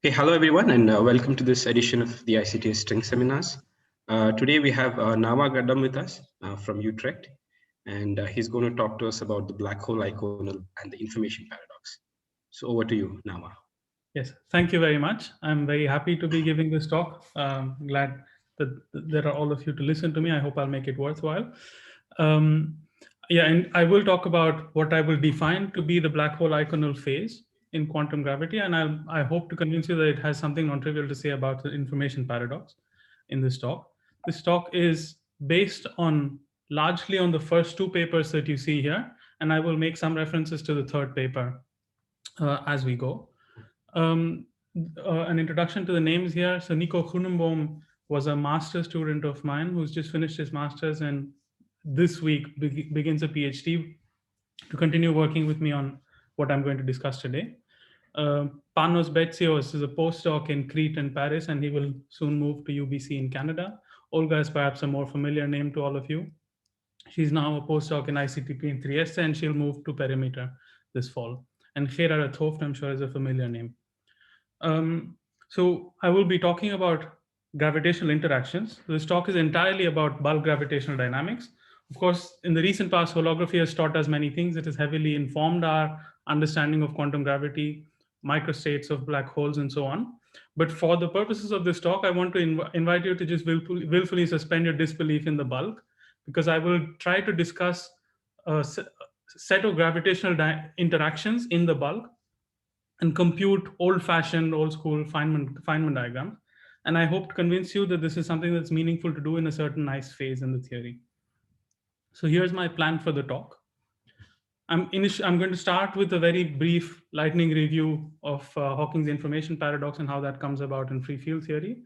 Okay, hello everyone, and welcome to this edition of the ICTS String Seminars. Today we have Nava Gaddam with us from Utrecht, and he's going to talk to us about the black hole Eikonal and the information paradox. So over to you, Nava. Yes, thank you very much. I'm very happy to be giving this talk. Glad that there are all of you to listen to me. I hope I'll make it worthwhile. Um, yeah, and I will talk about what I will define to be the black hole Eikonal phase in quantum gravity, and I hope to convince you that it has something non-trivial to say about the information paradox in this talk. This talk is based on largely on the first two papers that you see here, and I will make some references to the third paper as we go. Um, an introduction to the names here. So Nico Groenenboom was a master's student of mine who's just finished his master's and this week begins a PhD to continue working with me on what I'm going to discuss today. Panos Betsios is a postdoc in Crete and Paris, and he will soon move to UBC in Canada. Olga is perhaps a more familiar name to all of you. She's now a postdoc in ICTP in Trieste, and she'll move to Perimeter this fall. And Gerard Hoofd, I'm sure, is a familiar name. So I will be talking about gravitational interactions. This talk is entirely about bulk gravitational dynamics. Of course, in the recent past, holography has taught us many things. It has heavily informed our understanding of quantum gravity, microstates of black holes, and so on. But for the purposes of this talk, I want to invite you to just willfully suspend your disbelief in the bulk, because I will try to discuss a set of gravitational interactions in the bulk and compute old-fashioned, old-school Feynman diagrams. And I hope to convince you that this is something that's meaningful to do in a certain nice phase in the theory. So here's my plan for the talk. I'm going to start with a very brief lightning review of Hawking's information paradox and how that comes about in free field theory.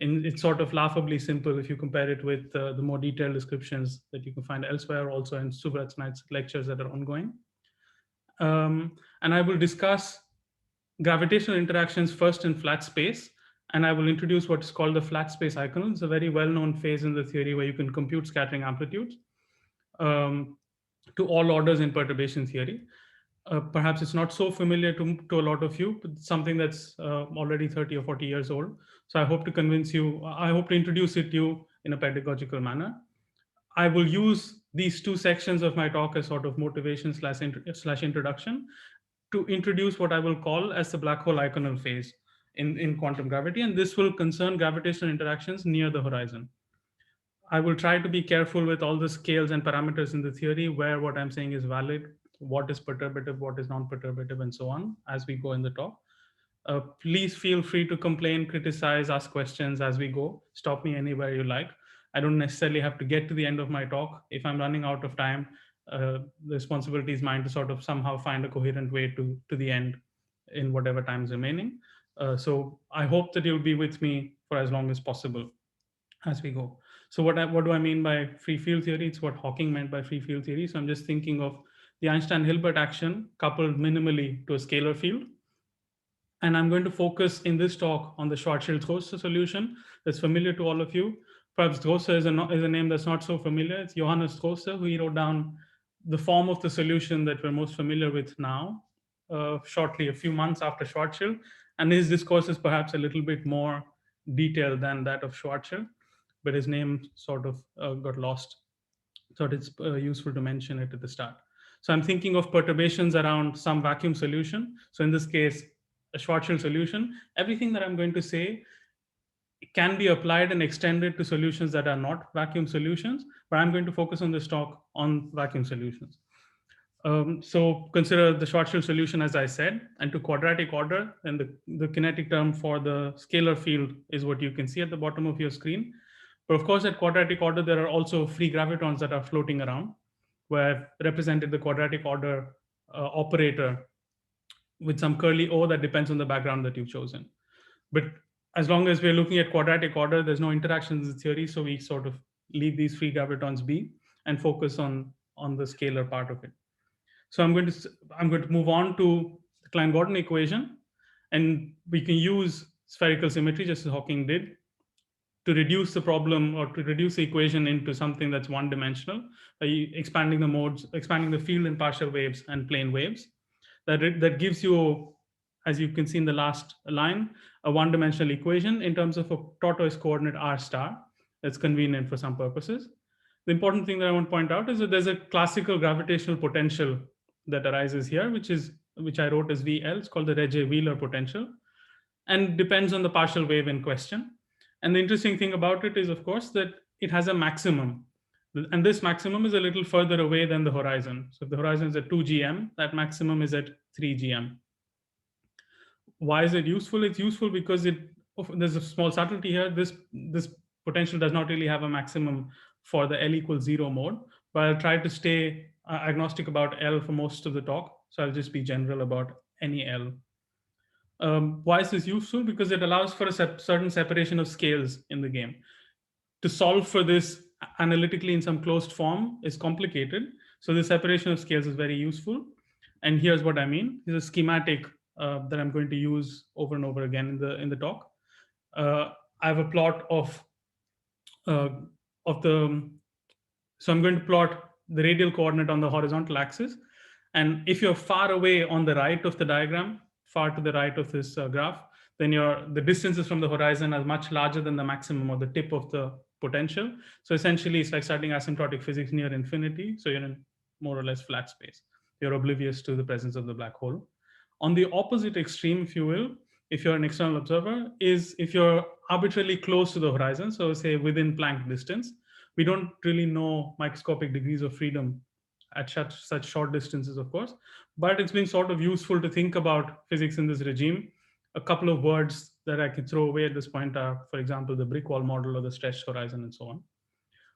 And it's sort of laughably simple if you compare it with the more detailed descriptions that you can find elsewhere, also in Subrat's lectures that are ongoing. And I will discuss gravitational interactions first in flat space, and I will introduce what is called the flat space eikonal. It's a very well-known phase in the theory where you can compute scattering amplitudes to all orders in perturbation theory. Perhaps it's not so familiar to a lot of you, but something that's already 30 or 40 years old. So I hope to convince you, I hope to introduce it to you in a pedagogical manner. I will use these two sections of my talk as sort of motivation slash introduction to introduce what I will call as the black hole Eikonal phase in quantum gravity. And this will concern gravitational interactions near the horizon. I will try to be careful with all the scales and parameters in the theory where what I'm saying is valid, what is perturbative, what is non-perturbative, and so on as we go in the talk. Please feel free to complain, criticize, ask questions as we go. Stop me anywhere you like. I don't necessarily have to get to the end of my talk. If I'm running out of time, the responsibility is mine to sort of somehow find a coherent way to the end in whatever time is remaining. So I hope that you'll be with me for as long as possible as we go. So what do I mean by free field theory? It's what Hawking meant by free field theory. So I'm just thinking of the Einstein-Hilbert action coupled minimally to a scalar field. And I'm going to focus in this talk on the Schwarzschild solution that's familiar to all of you. Perhaps Drosse is a name that's not so familiar. It's Johannes Drosse, who he wrote down the form of the solution that we're most familiar with now, shortly a few months after Schwarzschild. And his discourse is perhaps a little bit more detailed than that of Schwarzschild, but his name sort of got lost. Thought it's useful to mention it at the start. So I'm thinking of perturbations around some vacuum solution. So in this case, a Schwarzschild solution. Everything that I'm going to say can be applied and extended to solutions that are not vacuum solutions, but I'm going to focus on this talk on vacuum solutions. So consider the Schwarzschild solution, as I said, and to quadratic order, and the kinetic term for the scalar field is what you can see at the bottom of your screen. But of course, at quadratic order, there are also free gravitons that are floating around, where I've represented the quadratic order operator with some curly O that depends on the background that you've chosen. But as long as we're looking at quadratic order, there's no interactions in theory, so we sort of leave these free gravitons be and focus on the scalar part of it. So I'm going to move on to the Klein-Gordon equation, and we can use spherical symmetry just as Hawking did to reduce the problem or to reduce the equation into something that's one-dimensional by expanding the modes, expanding the field in partial waves and plane waves. That gives you as you can see in the last line, a one-dimensional equation in terms of a tortoise coordinate r star that's convenient for some purposes. The important thing that I want to point out is that there's a classical gravitational potential that arises here, which I wrote as VL. It's called the Regge-Wheeler potential, and depends on the partial wave in question. And the interesting thing about it is, of course, that it has a maximum. And this maximum is a little further away than the horizon. So if the horizon is at 2 GM, that maximum is at 3 GM. Why is it useful? It's useful because there's a small subtlety here. This potential does not really have a maximum for the L equals 0 mode, but I'll try to stay agnostic about L for most of the talk. So I'll just be general about any L. Why is this useful? Because it allows for a certain separation of scales in the game. To solve for this analytically in some closed form is complicated. So the separation of scales is very useful. And here's what I mean. Here's a schematic that I'm going to use over and over again in the talk. I have a plot of the. So I'm going to plot the radial coordinate on the horizontal axis. And if you're far away on the right of the diagram, far to the right of this graph, then the distances from the horizon are much larger than the maximum or the tip of the potential. So essentially, it's like studying asymptotic physics near infinity. So you're in more or less flat space. You're oblivious to the presence of the black hole. On the opposite extreme, if you will, if you're an external observer, is if you're arbitrarily close to the horizon, so say within Planck distance. We don't really know microscopic degrees of freedom at such short distances, of course, but it's been sort of useful to think about physics in this regime. A couple of words that I could throw away at this point are, for example, the brick wall model or the stretched horizon and so on.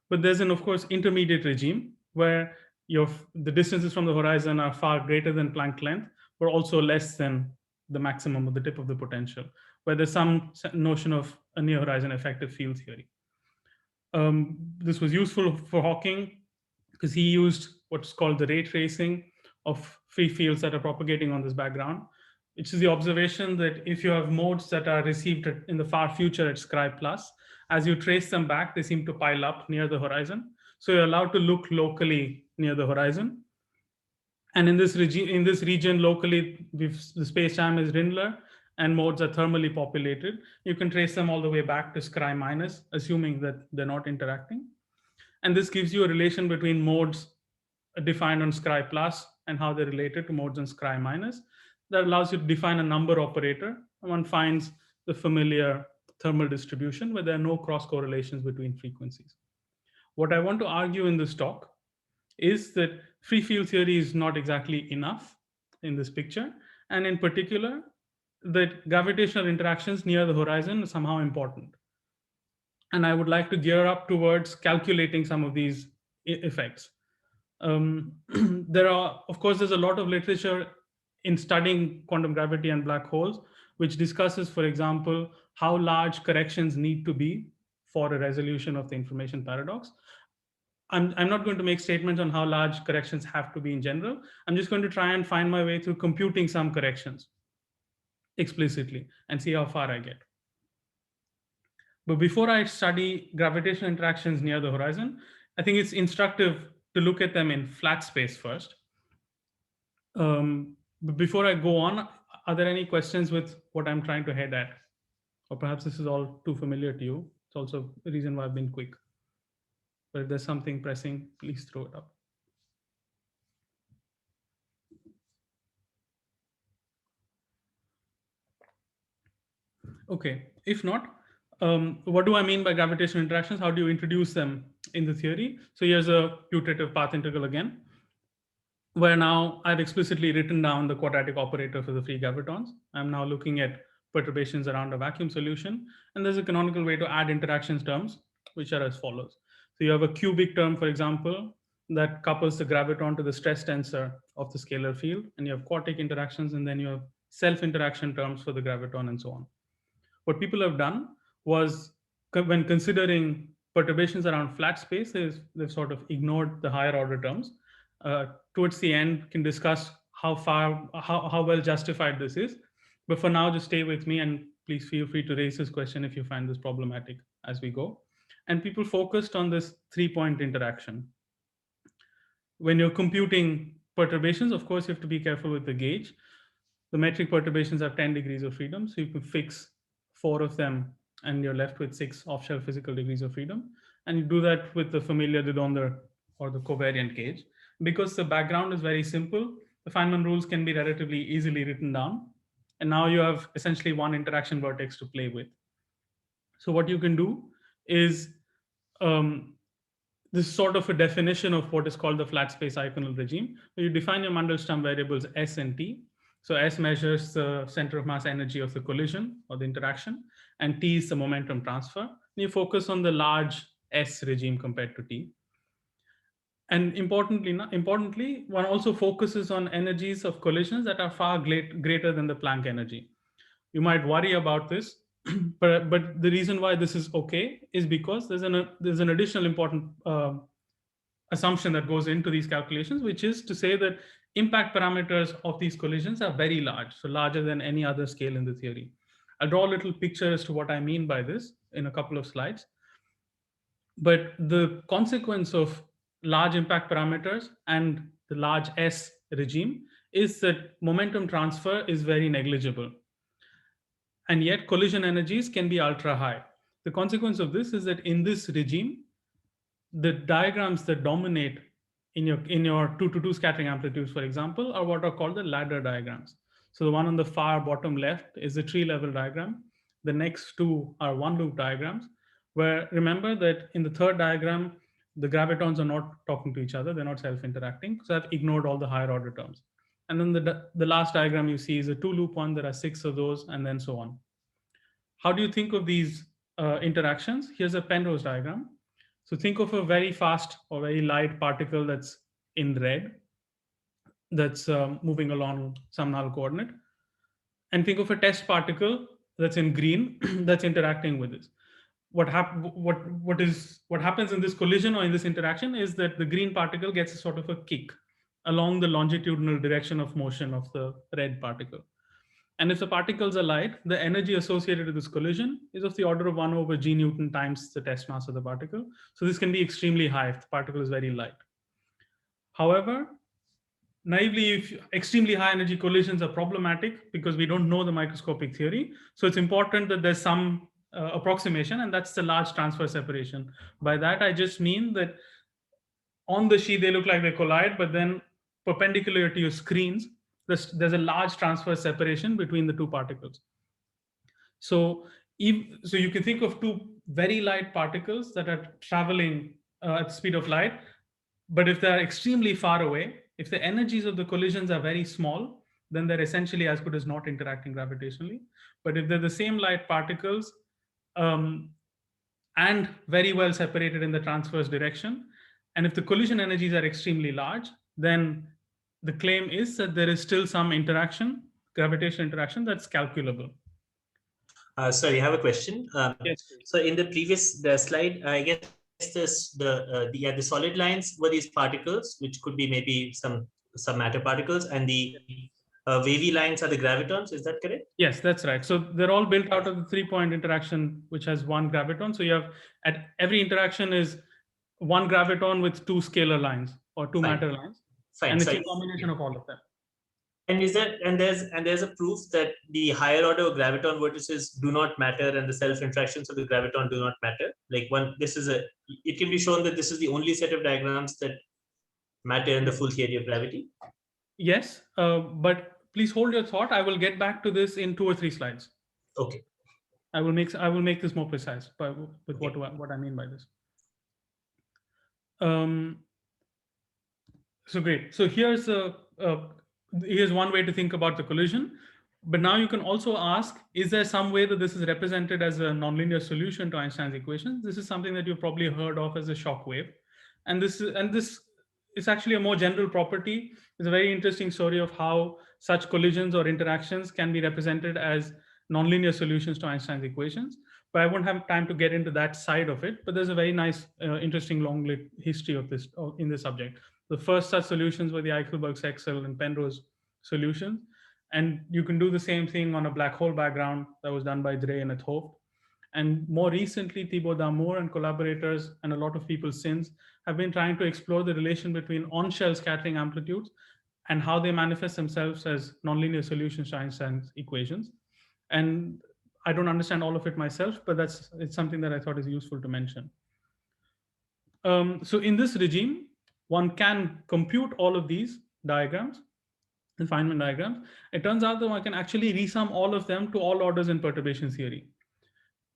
But there's an, of course, intermediate regime where the distances from the horizon are far greater than Planck length, but also less than the maximum of the tip of the potential, where there's some notion of a near horizon effective field theory. This was useful for Hawking because he used what's called the ray tracing of free fields that are propagating on this background, which is the observation that if you have modes that are received in the far future at Scri plus, as you trace them back, they seem to pile up near the horizon. So you're allowed to look locally near the horizon. And in this region locally, the space-time is Rindler, and modes are thermally populated. You can trace them all the way back to Scri minus, assuming that they're not interacting. And this gives you a relation between modes defined on Scri plus and how they're related to modes on Scri minus. That allows you to define a number operator. One finds the familiar thermal distribution where there are no cross correlations between frequencies. What I want to argue in this talk is that free field theory is not exactly enough in this picture. And in particular, that gravitational interactions near the horizon are somehow important. And I would like to gear up towards calculating some of these effects. There's a lot of literature in studying quantum gravity and black holes, which discusses, for example, how large corrections need to be for a resolution of the information paradox. I'm not going to make statements on how large corrections have to be in general. I'm just going to try and find my way through computing some corrections explicitly and see how far I get. But before I study gravitational interactions near the horizon, I think it's instructive to look at them in flat space first. But before I go on, are there any questions with what I'm trying to head at? Or perhaps this is all too familiar to you. It's also the reason why I've been quick. But if there's something pressing, please throw it up. Okay, if not, what do I mean by gravitational interactions? How do you introduce them in the theory? So here's a putative path integral again, where now I've explicitly written down the quadratic operator for the free gravitons. I'm now looking at perturbations around a vacuum solution. And there's a canonical way to add interactions terms, which are as follows. So you have a cubic term, for example, that couples the graviton to the stress tensor of the scalar field. And you have quartic interactions, and then you have self-interaction terms for the graviton and so on. What people have done was, when considering perturbations around flat space, they've sort of ignored the higher order terms. Towards the end, can discuss how well justified this is. But for now, just stay with me, and please feel free to raise this question if you find this problematic as we go. And people focused on this 3-point interaction. When you're computing perturbations, of course, you have to be careful with the gauge. The metric perturbations have 10 degrees of freedom, so you can fix 4 of them and you're left with 6 off-shell physical degrees of freedom. And you do that with the familiar de Donder or the covariant gauge. Because the background is very simple, the Feynman rules can be relatively easily written down. And now you have essentially one interaction vertex to play with. So what you can do is um, this is sort of a definition of what is called the flat space Eikonal regime, where you define your Mandelstam variables S and T. So S measures the center of mass energy of the collision or the interaction, and T is the momentum transfer. And you focus on the large S regime compared to T. And importantly, one also focuses on energies of collisions that are far greater than the Planck energy. You might worry about this, but the reason why this is okay is because there's an additional important assumption that goes into these calculations, which is to say that impact parameters of these collisions are very large, so larger than any other scale in the theory. I'll draw a little picture as to what I mean by this in a couple of slides. But the consequence of large impact parameters and the large S regime is that momentum transfer is very negligible. And yet collision energies can be ultra high. The consequence of this is that in this regime, the diagrams that dominate in your 2 to 2 scattering amplitudes, for example, are what are called the ladder diagrams. So the one on the far bottom left is the tree level diagram. The next two are one loop diagrams, where remember that in the third diagram, the gravitons are not talking to each other, they're not self-interacting, because I've ignored all the higher order terms. And then the last diagram you see is a two loop one, there are 6 of those, and then so on. How do you think of these interactions? Here's a Penrose diagram. So think of a very fast or very light particle that's in red, that's moving along some null coordinate. And think of a test particle that's in green, that's interacting with this. What happens in this collision or in this interaction is that the green particle gets a sort of a kick along the longitudinal direction of motion of the red particle. And if the particles are light, the energy associated with this collision is of the order of 1 over g Newton times the test mass of the particle. So this can be extremely high if the particle is very light. However, naively, if extremely high energy collisions are problematic because we don't know the microscopic theory. So it's important that there's some approximation, and that's the large transfer separation. By that, I just mean that on the sheet, they look like they collide, but then perpendicular to your screens, there's a large transfer separation between the two particles. So you can think of two very light particles that are traveling at the speed of light, but if they're extremely far away, if the energies of the collisions are very small, then they're essentially as good as not interacting gravitationally. But if they're the same light particles and very well separated in the transverse direction, and if the collision energies are extremely large, then the claim is that there is still some interaction, gravitational interaction, that's calculable. Sorry, I have a question. Yes. So in the previous slide, I guess the solid lines were these particles, which could be maybe some matter particles, and the wavy lines are the gravitons. Is that correct? Yes, that's right. So they're all built out of the 3-point interaction, which has one graviton. So you have at every interaction is one graviton with 2 scalar lines or 2 matter lines. Fine. And it's a combination of all of them. And there's a proof that the higher order graviton vortices do not matter and the self interactions of the graviton do not matter. Like it can be shown that this is the only set of diagrams that matter in the full theory of gravity. Yes, but please hold your thought. I will get back to this in 2 or 3 slides. Okay. I will make this more precise with what I mean by this. So great. So here's one way to think about the collision. But now you can also ask, is there some way that this is represented as a nonlinear solution to Einstein's equations? This is something that you've probably heard of as a shock wave. And this is actually a more general property. It's a very interesting story of how such collisions or interactions can be represented as nonlinear solutions to Einstein's equations. But I won't have time to get into that side of it. But there's a very nice, interesting long history of this in this subject. The first such solutions were the Eichelberg-Sechsel and Penrose solutions. And you can do the same thing on a black hole background that was done by Drey and 't Hooft. And more recently, Thibaut Damour and collaborators and a lot of people since have been trying to explore the relation between on-shell scattering amplitudes and how they manifest themselves as nonlinear solutions to Einstein's equations. And I don't understand all of it myself, but it's something that I thought is useful to mention. So in this regime, one can compute all of these diagrams, the Feynman diagrams. It turns out that one can actually resum all of them to all orders in perturbation theory.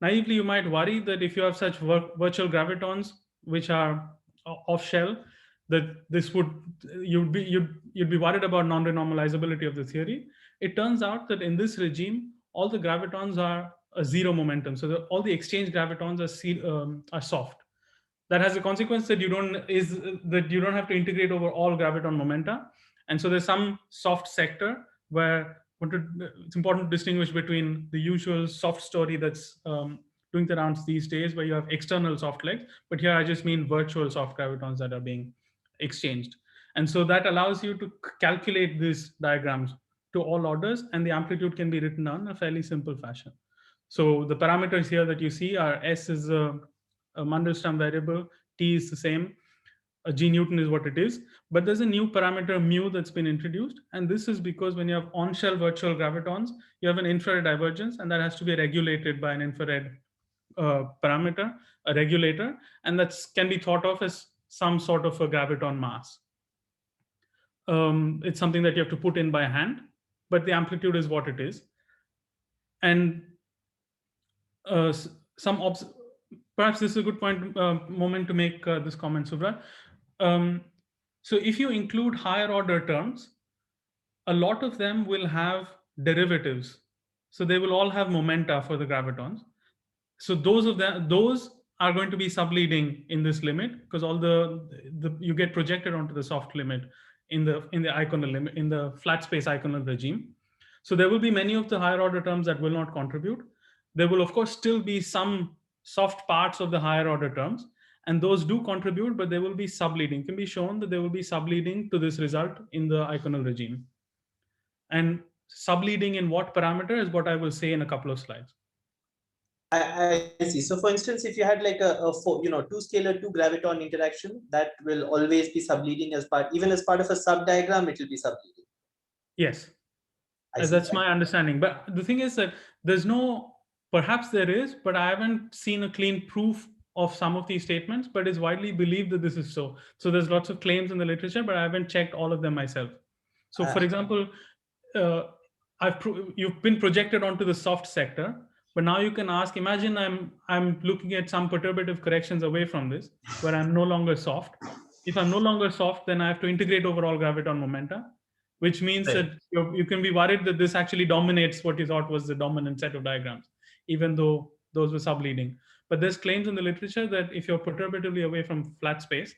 Naively, you might worry that if you have such virtual gravitons, which are off shell, that this would you'd be worried about non-renormalizability of the theory. It turns out that in this regime, all the gravitons are a zero momentum. So all the exchange gravitons are soft. That has a consequence that you don't have to integrate over all graviton momenta, and so there's some soft sector where it's important to distinguish between the usual soft story that's doing the rounds these days, where you have external soft legs, but here I just mean virtual soft gravitons that are being exchanged. And so that allows you to calculate these diagrams to all orders, and the amplitude can be written down in a fairly simple fashion. So the parameters here that you see are S is a Mandelstam variable, T is the same, G Newton is what it is, but there's a new parameter mu that's been introduced, and this is because when you have on-shell virtual gravitons, you have an infrared divergence, and that has to be regulated by an infrared parameter, a regulator, and that can be thought of as some sort of a graviton mass. It's something that you have to put in by hand, but the amplitude is what it is. And perhaps this is a good moment to make this comment, Subra. So if you include higher order terms, a lot of them will have derivatives. So they will all have momenta for the gravitons. So those are going to be subleading in this limit, because all you get projected onto the soft limit in the Eikonal limit, in the flat space Eikonal regime. So there will be many of the higher order terms that will not contribute. There will of course still be some soft parts of the higher order terms, and those do contribute, but they will be subleading. It can be shown that they will be subleading to this result in the Eikonal regime. And subleading in what parameter is what I will say in a couple of slides. I see. So for instance, if you had like a two scalar, two graviton interaction, that will always be subleading even as part of a subdiagram, it will be subleading. Yes, that's my understanding. But the thing is that perhaps there is, but I haven't seen a clean proof of some of these statements, but it's widely believed that this is so. So there's lots of claims in the literature, but I haven't checked all of them myself. So for example, you've been projected onto the soft sector, but now you can ask, imagine I'm looking at some perturbative corrections away from this, where I'm no longer soft. If I'm no longer soft, then I have to integrate over all graviton momenta, which means that you can be worried that this actually dominates what you thought was the dominant set of diagrams, even though those were subleading. But there's claims in the literature that if you're perturbatively away from flat space,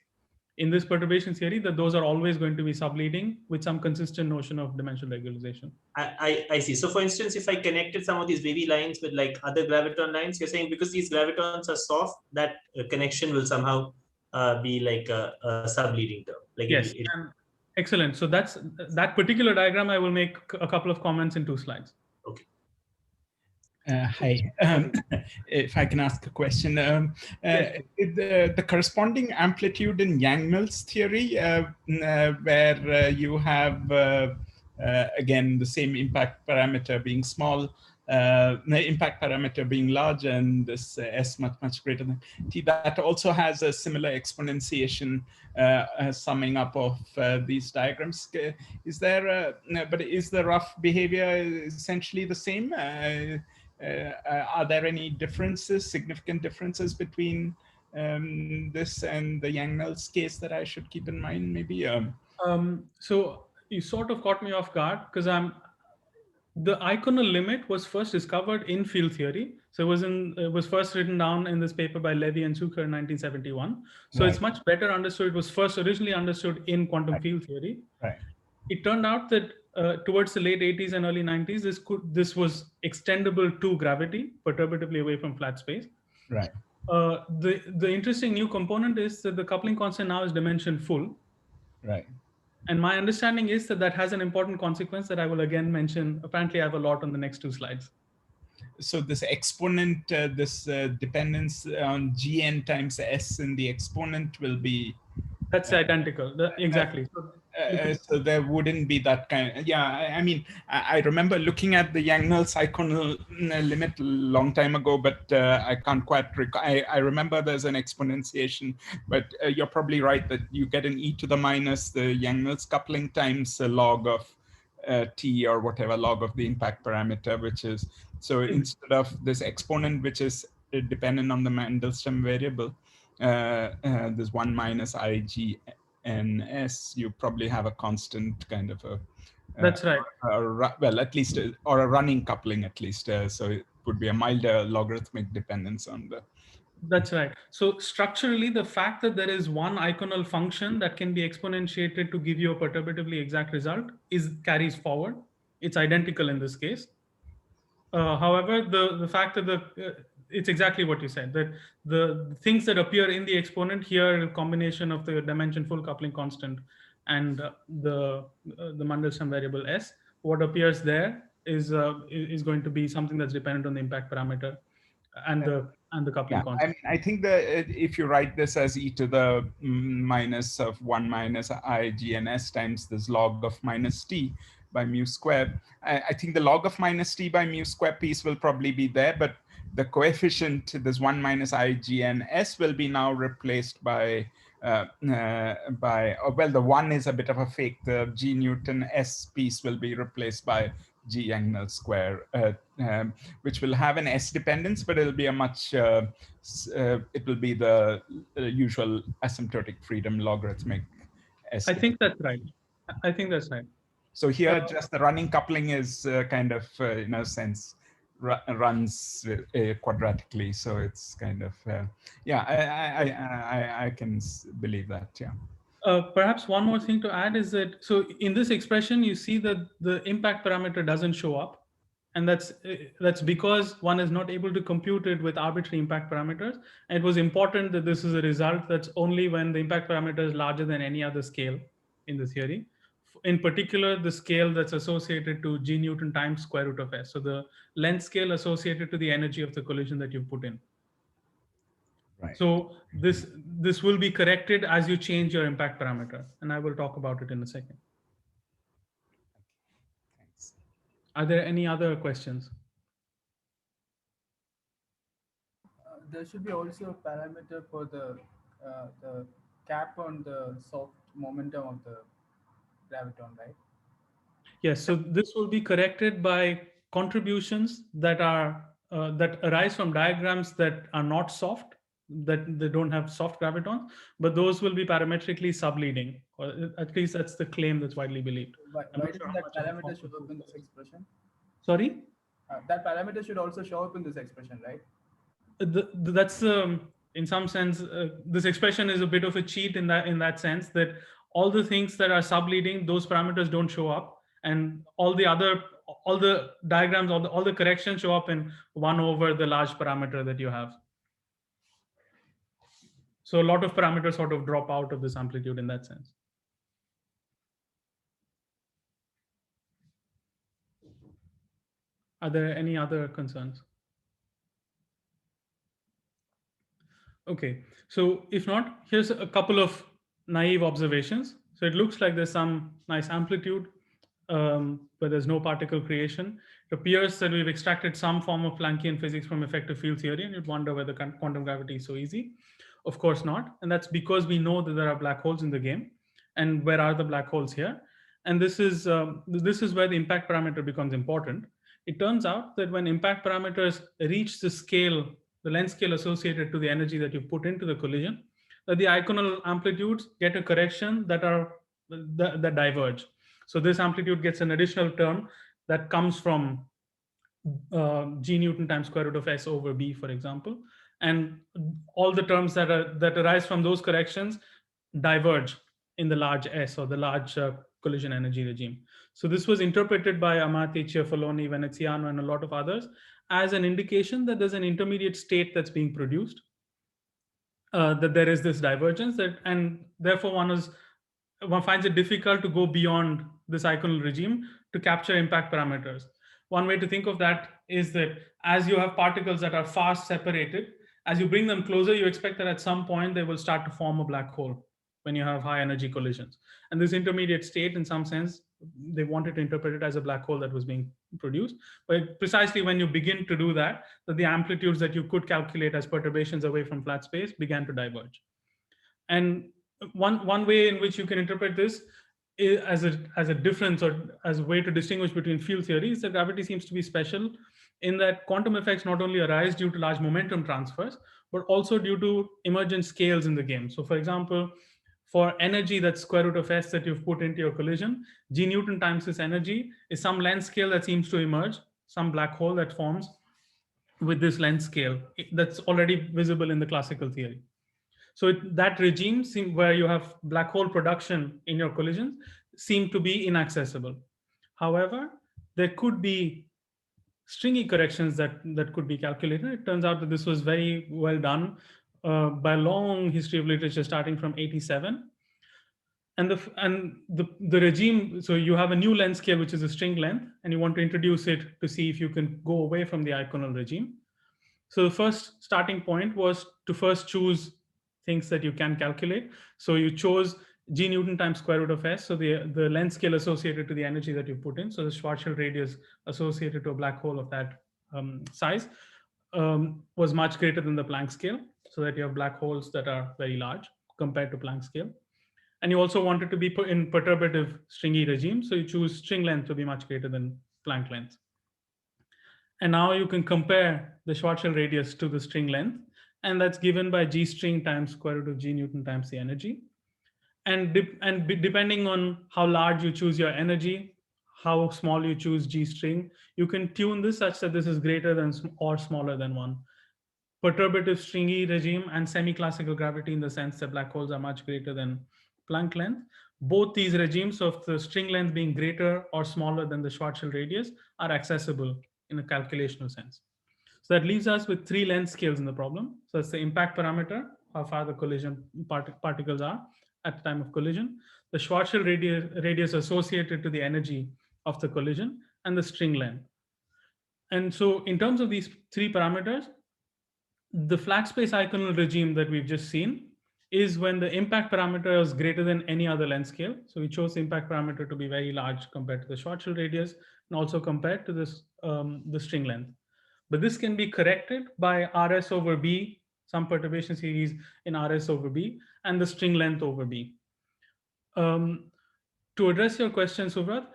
in this perturbation theory, that those are always going to be subleading with some consistent notion of dimensional regularization. I see. So for instance, if I connected some of these wavy lines with like other graviton lines, you're saying because these gravitons are soft, that connection will somehow be like a subleading term. Like yes, excellent. So that particular diagram, I will make a couple of comments in 2 slides. Okay. Hi, if I can ask a question. The corresponding amplitude in Yang-Mills theory, where you have, again, the same impact parameter being small, the impact parameter being large, and this S much greater than T, that also has a similar exponentiation summing up of these diagrams. Is there, but is the rough behavior essentially the same? Are there any differences, significant differences between this and the Yang-Mills case that I should keep in mind, maybe? So you sort of caught me off guard, because the Eikonal limit was first discovered in field theory. So it was first written down in this paper by Levy and Zucker in 1971. So it's much better understood. It was first originally understood in quantum field theory. Right. It turned out that towards the late 80s and early 90s, this was extendable to gravity, perturbatively away from flat space. Right. The interesting new component is that the coupling constant now is dimension full. Right. And my understanding is that has an important consequence that I will again mention. Apparently, I have a lot on the next 2 slides. So this exponent, this dependence on Gn times S in the exponent will be... That's identical, exactly. So there wouldn't be that kind. Yeah, I mean, I remember looking at the Yang-Mills Eikonal limit a long time ago, but I can't quite recall. I remember there's an exponentiation, but you're probably right that you get an e to the minus the Yang-Mills coupling times a log of t or whatever log of the impact parameter, which is, so instead of this exponent, which is dependent on the Mandelstam variable, there's 1 minus IG and S, you probably have a constant kind of a That's right. Well, at least, or a running coupling at least. So it would be a milder logarithmic dependence on the. That's right. So structurally, the fact that there is one Eikonal function that can be exponentiated to give you a perturbatively exact result carries forward. It's identical in this case. However, the fact that it's exactly what you said, that the things that appear in the exponent here, a combination of the dimension full coupling constant and the Mandelstam variable S, what appears there is going to be something that's dependent on the impact parameter and the coupling constant. I mean, I think that if you write this as e to the minus of 1 minus I g n s times this log of minus t by mu square, I think the log of minus t by mu square piece will probably be there, but the coefficient, this 1 minus I g n s, will be now replaced by well, the 1 is a bit of a fake. The g Newton s piece will be replaced by g Yang-Mills square, which will have an s dependence, but it'll be a much, it will be the usual asymptotic freedom logarithmic s. I think that's right. I think that's right. So here, just the running coupling is kind of, in a sense, runs quadratically. So it's kind of, yeah, I can believe that, yeah. Perhaps one more thing to add is that, so in this expression, you see that the impact parameter doesn't show up. And that's because one is not able to compute it with arbitrary impact parameters. And it was important that this is a result that's only when the impact parameter is larger than any other scale in the theory. In particular, the scale that's associated to g Newton times square root of s. So the length scale associated to the energy of the collision that you put in. Right. So this will be corrected as you change your impact parameter, and I will talk about it in a second. Thanks. Are there any other questions? There should be also a parameter for the cap on the soft momentum of the graviton, right? Yes. So this will be corrected by contributions that are that arise from diagrams that are not soft, that they don't have soft gravitons, but those will be parametrically subleading, or at least that's the claim that's widely believed. Why doesn't that parameter show up in this expression? Sorry? That parameter should also show up in this expression, right? That's in some sense, this expression is a bit of a cheat in that sense, that all the things that are subleading, those parameters don't show up, and all the diagrams, all the corrections show up in 1 over the large parameter that you have. So a lot of parameters sort of drop out of this amplitude in that sense. Are there any other concerns? Okay, so if not, here's a couple of naive observations. So it looks like there's some nice amplitude, but there's no particle creation. It appears that we've extracted some form of Planckian physics from effective field theory, and you'd wonder whether quantum gravity is so easy. Of course not, and that's because we know that there are black holes in the game. And where are the black holes here? And this is where the impact parameter becomes important. It turns out that when impact parameters reach the scale, the length scale associated to the energy that you put into the collision, that the Eikonal amplitudes get a correction that diverge. So this amplitude gets an additional term that comes from g Newton times square root of s over b, for example, and all the terms that arise from those corrections diverge in the large S, or the large collision energy regime. So this was interpreted by Amati, Ciafaloni, Veneziano, and a lot of others as an indication that there's an intermediate state that's being produced, that there is this divergence, and therefore one finds it difficult to go beyond this Eikonal regime to capture impact parameters. One way to think of that is that as you have particles that are fast separated, as you bring them closer, you expect that at some point they will start to form a black hole. when you have high energy collisions. And this intermediate state, in some sense, they wanted to interpret it as a black hole that was being produced. But precisely when you begin to do that, the amplitudes that you could calculate as perturbations away from flat space began to diverge. And one way in which you can interpret this as a difference, or as a way to distinguish between field theories, that gravity seems to be special in that quantum effects not only arise due to large momentum transfers, but also due to emergent scales in the game. So for example, for energy that's square root of s that you've put into your collision, g Newton times this energy is some length scale that seems to emerge, some black hole that forms with this length scale that's already visible in the classical theory. So that regime where you have black hole production in your collisions seem to be inaccessible. However, there could be stringy corrections that could be calculated. It turns out that this was very well done by a long history of literature starting from 87. And the regime, so you have a new length scale, which is a string length, and you want to introduce it to see if you can go away from the Eikonal regime. So the first starting point was to first choose things that you can calculate. So you chose g Newton times square root of s, so the length scale associated to the energy that you put in, so the Schwarzschild radius associated to a black hole of that size was much greater than the Planck scale, so that you have black holes that are very large compared to Planck scale. And you also wanted to be in perturbative stringy regime, so you choose string length to be much greater than Planck length. And now you can compare the Schwarzschild radius to the string length, and that's given by g string times square root of g Newton times the energy. And depending on how large you choose your energy, how small you choose g string, you can tune this such that this is greater than or smaller than 1. Perturbative stringy regime and semi-classical gravity, in the sense that black holes are much greater than Planck length. Both these regimes of the string length being greater or smaller than the Schwarzschild radius are accessible in a calculational sense. So that leaves us with 3 length scales in the problem. So it's the impact parameter, how far the collision particles are at the time of collision, the Schwarzschild radius associated to the energy of the collision, and the string length. And so in terms of these 3 parameters, the flat space Eikonal regime that we've just seen is when the impact parameter is greater than any other length scale. So we chose the impact parameter to be very large compared to the Schwarzschild radius, and also compared to this the string length. But this can be corrected by RS over B, some perturbation series in RS over B, and the string length over B. To address your question, Subrat,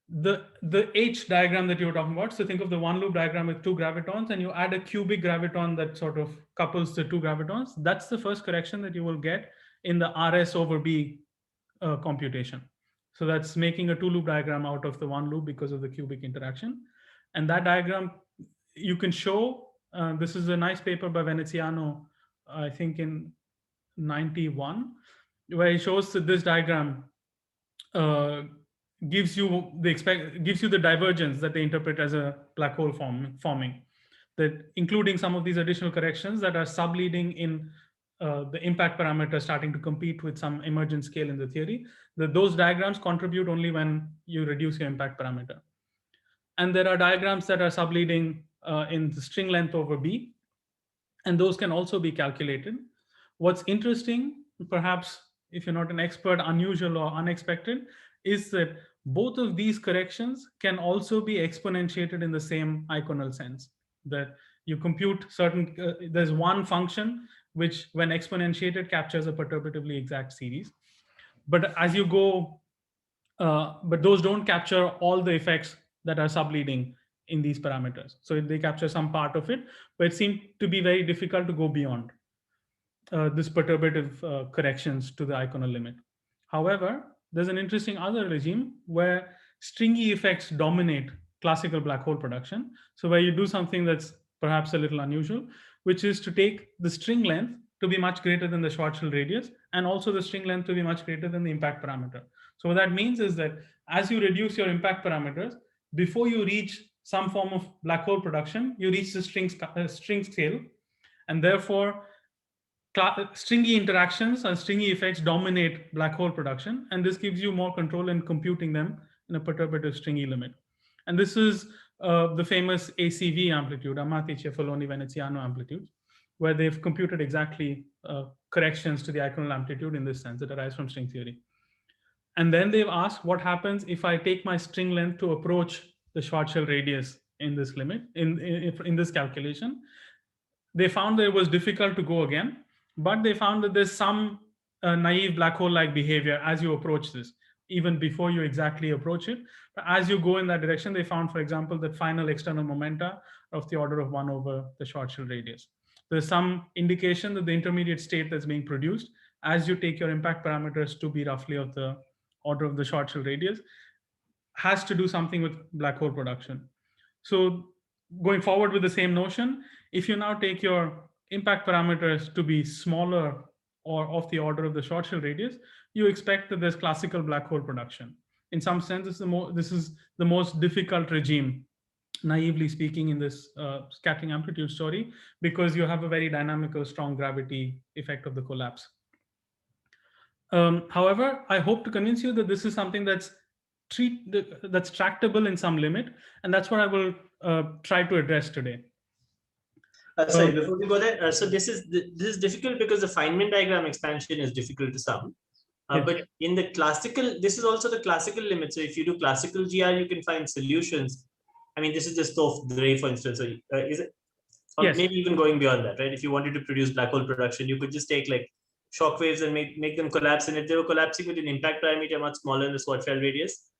the H diagram that you were talking about, so think of the one loop diagram with 2 gravitons, and you add a cubic graviton that sort of couples the 2 gravitons. That's the first correction that you will get in the RS over B computation. So that's making a 2 loop diagram out of the 1 loop because of the cubic interaction. And that diagram you can show, this is a nice paper by Veneziano, I think in 91, where he shows that this diagram gives you the divergence that they interpret as a black hole forming, that including some of these additional corrections that are subleading in the impact parameter starting to compete with some emergent scale in the theory, that those diagrams contribute only when you reduce your impact parameter. And there are diagrams that are subleading in the string length over B, and those can also be calculated. What's interesting, perhaps if you're not an expert, unusual or unexpected, is that both of these corrections can also be exponentiated in the same Eikonal sense, that you compute certain, there's one function which when exponentiated captures a perturbatively exact series. But as you go, but those don't capture all the effects that are subleading in these parameters. So they capture some part of it, but it seemed to be very difficult to go beyond this perturbative corrections to the Eikonal limit. However, there's an interesting other regime where stringy effects dominate classical black hole production. So where you do something that's perhaps a little unusual, which is to take the string length to be much greater than the Schwarzschild radius, and also the string length to be much greater than the impact parameter. So what that means is that as you reduce your impact parameters, before you reach some form of black hole production, you reach the string scale, and therefore stringy interactions and stringy effects dominate black hole production, and this gives you more control in computing them in a perturbative stringy limit. And this is the famous ACV amplitude, Amati Cefaloni Veneziano amplitude, where they've computed exactly corrections to the Eikonal amplitude in this sense that arise from string theory. And then they've asked what happens if I take my string length to approach the Schwarzschild radius in this limit, in this calculation. They found that it was difficult to go again, but they found that there's some naive black hole-like behavior as you approach this, even before you exactly approach it. But as you go in that direction, they found, for example, that final external momenta of the order of 1 over the Schwarzschild radius. There's some indication that the intermediate state that's being produced as you take your impact parameters to be roughly of the order of the Schwarzschild radius has to do something with black hole production. So going forward with the same notion, if you now take your impact parameters to be smaller or of the order of the Schwarzschild radius, you expect that there's classical black hole production. In some sense, this is the most difficult regime, naively speaking, in this scattering amplitude story, because you have a very dynamical, strong gravity effect of the collapse. However, I hope to convince you that this is something that's tractable in some limit, and that's what I will try to address today. Sorry, before we go there, so this is difficult because the Feynman diagram expansion is difficult to sum. Yes. But in the classical, this is also the classical limit. So if you do classical GR, you can find solutions. I mean, this is just of the ray, for instance. So is it? Or Yes. maybe even going beyond that, right? If you wanted to produce black hole production, you could just take like shock waves and make them collapse. And if they were collapsing with an impact diameter much smaller than the Schwarzschild radius,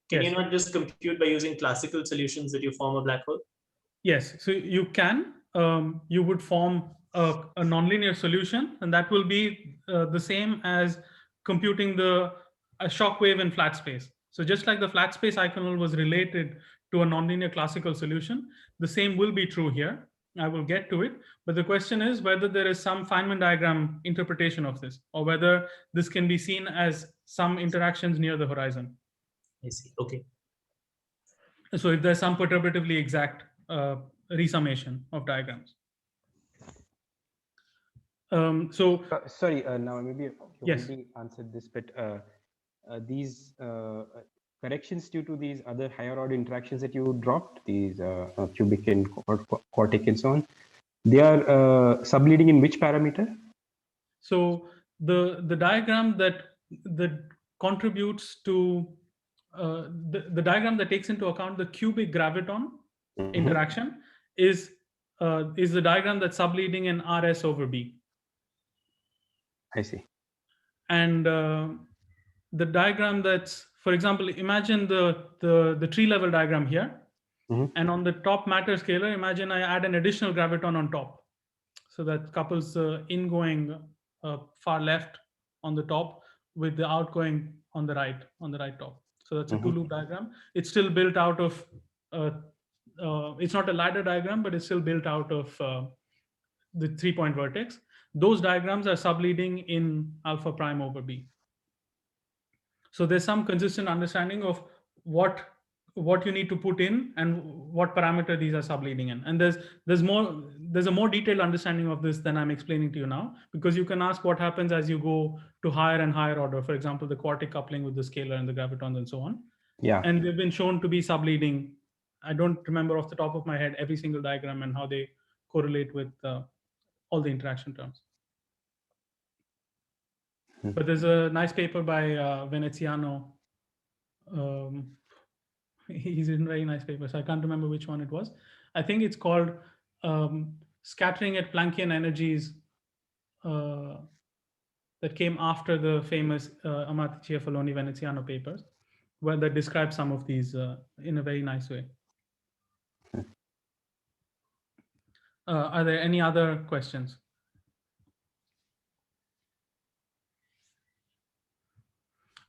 can you not just compute by using classical solutions that you form a black hole? Yes, so you can. You would form a nonlinear solution, and that will be the same as computing a shock wave in flat space. So just like the flat space Eikonal was related to a nonlinear classical solution, the same will be true here. I will get to it, but the question is whether there is some Feynman diagram interpretation of this, or whether this can be seen as some interactions near the horizon. I see. Okay. So if there's some perturbatively exact resummation of diagrams. Sorry, now maybe you Yes. already answered this, but these corrections due to these other higher order interactions that you dropped, these cubic and quartic and so on, they are subleading in which parameter? So the diagram that contributes to the diagram that takes into account the cubic graviton interaction is the diagram that's subleading in RS over B. I see. And the diagram that's, for example, imagine the tree level diagram here, and on the top matter scalar, imagine I add an additional graviton on top, so that couples the ingoing far left on the top with the outgoing on the right top. So that's a two-loop diagram. It's still built out of it's not a ladder diagram, but it's still built out of the 3-point vertex. Those diagrams are subleading in alpha prime over B. So there's some consistent understanding of what you need to put in and what parameter these are subleading in. And there's a more detailed understanding of this than I'm explaining to you now, because you can ask what happens as you go to higher and higher order, for example, the quartic coupling with the scalar and the gravitons and so on. Yeah. And they've been shown to be subleading. I don't remember off the top of my head every single diagram and how they correlate with all the interaction terms. But there's a nice paper by Veneziano. He's written very nice papers. I can't remember which one it was. I think it's called Scattering at Planckian Energies, that came after the famous Amatrici Faloni Veneziano papers, where they describe some of these in a very nice way. Are there any other questions?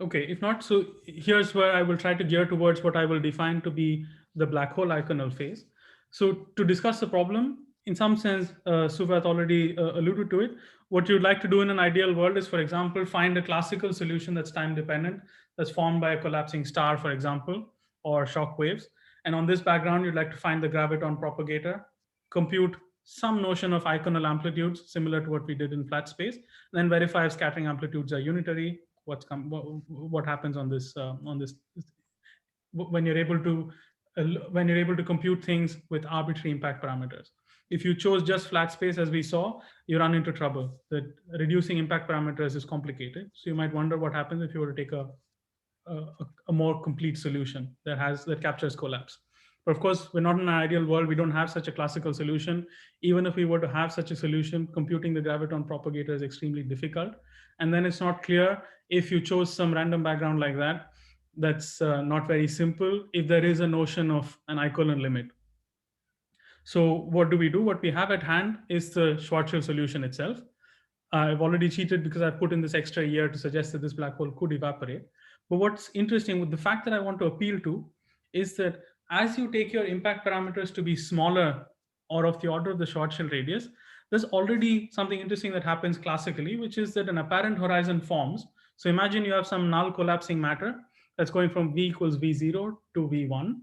Okay, if not, so here's where I will try to gear towards what I will define to be the black hole Eikonal phase. So to discuss the problem, in some sense, Suvat already alluded to it. What you'd like to do in an ideal world is, for example, find a classical solution that's time dependent, that's formed by a collapsing star, for example, or shock waves. And on this background, you'd like to find the graviton propagator, compute some notion of Eikonal amplitudes, similar to what we did in flat space, then verify if scattering amplitudes are unitary, what happens on this when you're able to compute things with arbitrary impact parameters. If you chose just flat space, as we saw, you run into trouble. That reducing impact parameters is complicated. So you might wonder what happens if you were to take a more complete solution that captures collapse. But of course, we're not in an ideal world. We don't have such a classical solution. Even if we were to have such a solution, computing the graviton propagator is extremely difficult. And then it's not clear if you chose some random background like that, that's not very simple if there is a notion of an Eikonal limit. So what do we do? What we have at hand is the Schwarzschild solution itself. I've already cheated because I've put in this extra year to suggest that this black hole could evaporate. But what's interesting with the fact that I want to appeal to is that as you take your impact parameters to be smaller or of the order of the Schwarzschild radius, there's already something interesting that happens classically, which is that an apparent horizon forms. So imagine you have some null collapsing matter that's going from V equals V0 to V1.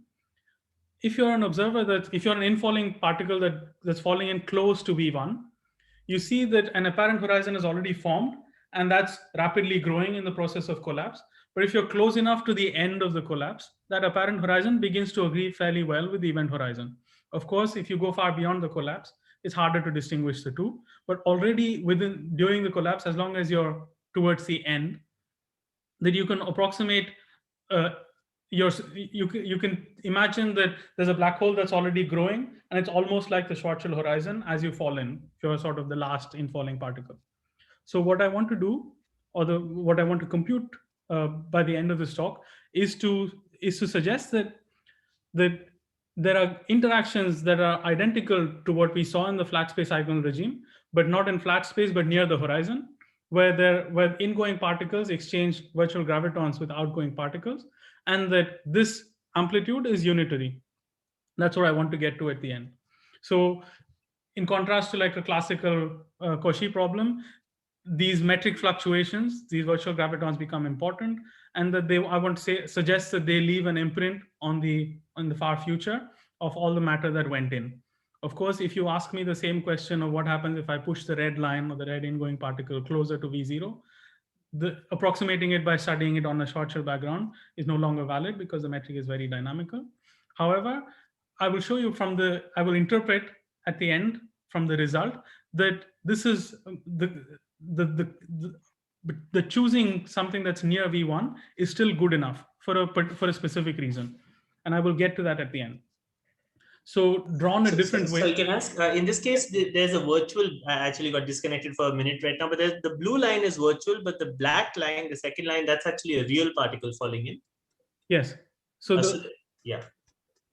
If you're an observer, if you're an infalling particle that's falling in close to V1, you see that an apparent horizon is already formed, and that's rapidly growing in the process of collapse. But if you're close enough to the end of the collapse, that apparent horizon begins to agree fairly well with the event horizon. Of course, if you go far beyond the collapse, it's harder to distinguish the two. But already during the collapse, as long as you're towards the end, that you can approximate you can imagine that there's a black hole that's already growing, and it's almost like the Schwarzschild horizon as you fall in, if you're sort of the last infalling particle. So what I want to do, or what I want to compute by the end of this talk, is to suggest that there are interactions that are identical to what we saw in the flat space Eikonal regime, but not in flat space, but near the horizon, where ingoing particles exchange virtual gravitons with outgoing particles, and that this amplitude is unitary. That's what I want to get to at the end. So in contrast to like a classical Cauchy problem, these metric fluctuations, these virtual gravitons become important, and that I want to suggest that they leave an imprint on the far future of all the matter that went in. Of course, if you ask me the same question of what happens if I push the red line or the red ingoing particle closer to V0, approximating it by studying it on a Schwarzschild background is no longer valid because the metric is very dynamical. However, I will show you I will interpret at the end from the result that this is the choosing something that's near V1 is still good enough for a specific reason. And I will get to that at the end. So drawn a different way. So you can ask, in this case, there's a virtual, I actually got disconnected for a minute right now, but the blue line is virtual, but the black line, the second line, that's actually a real particle falling in. Yes. So yeah.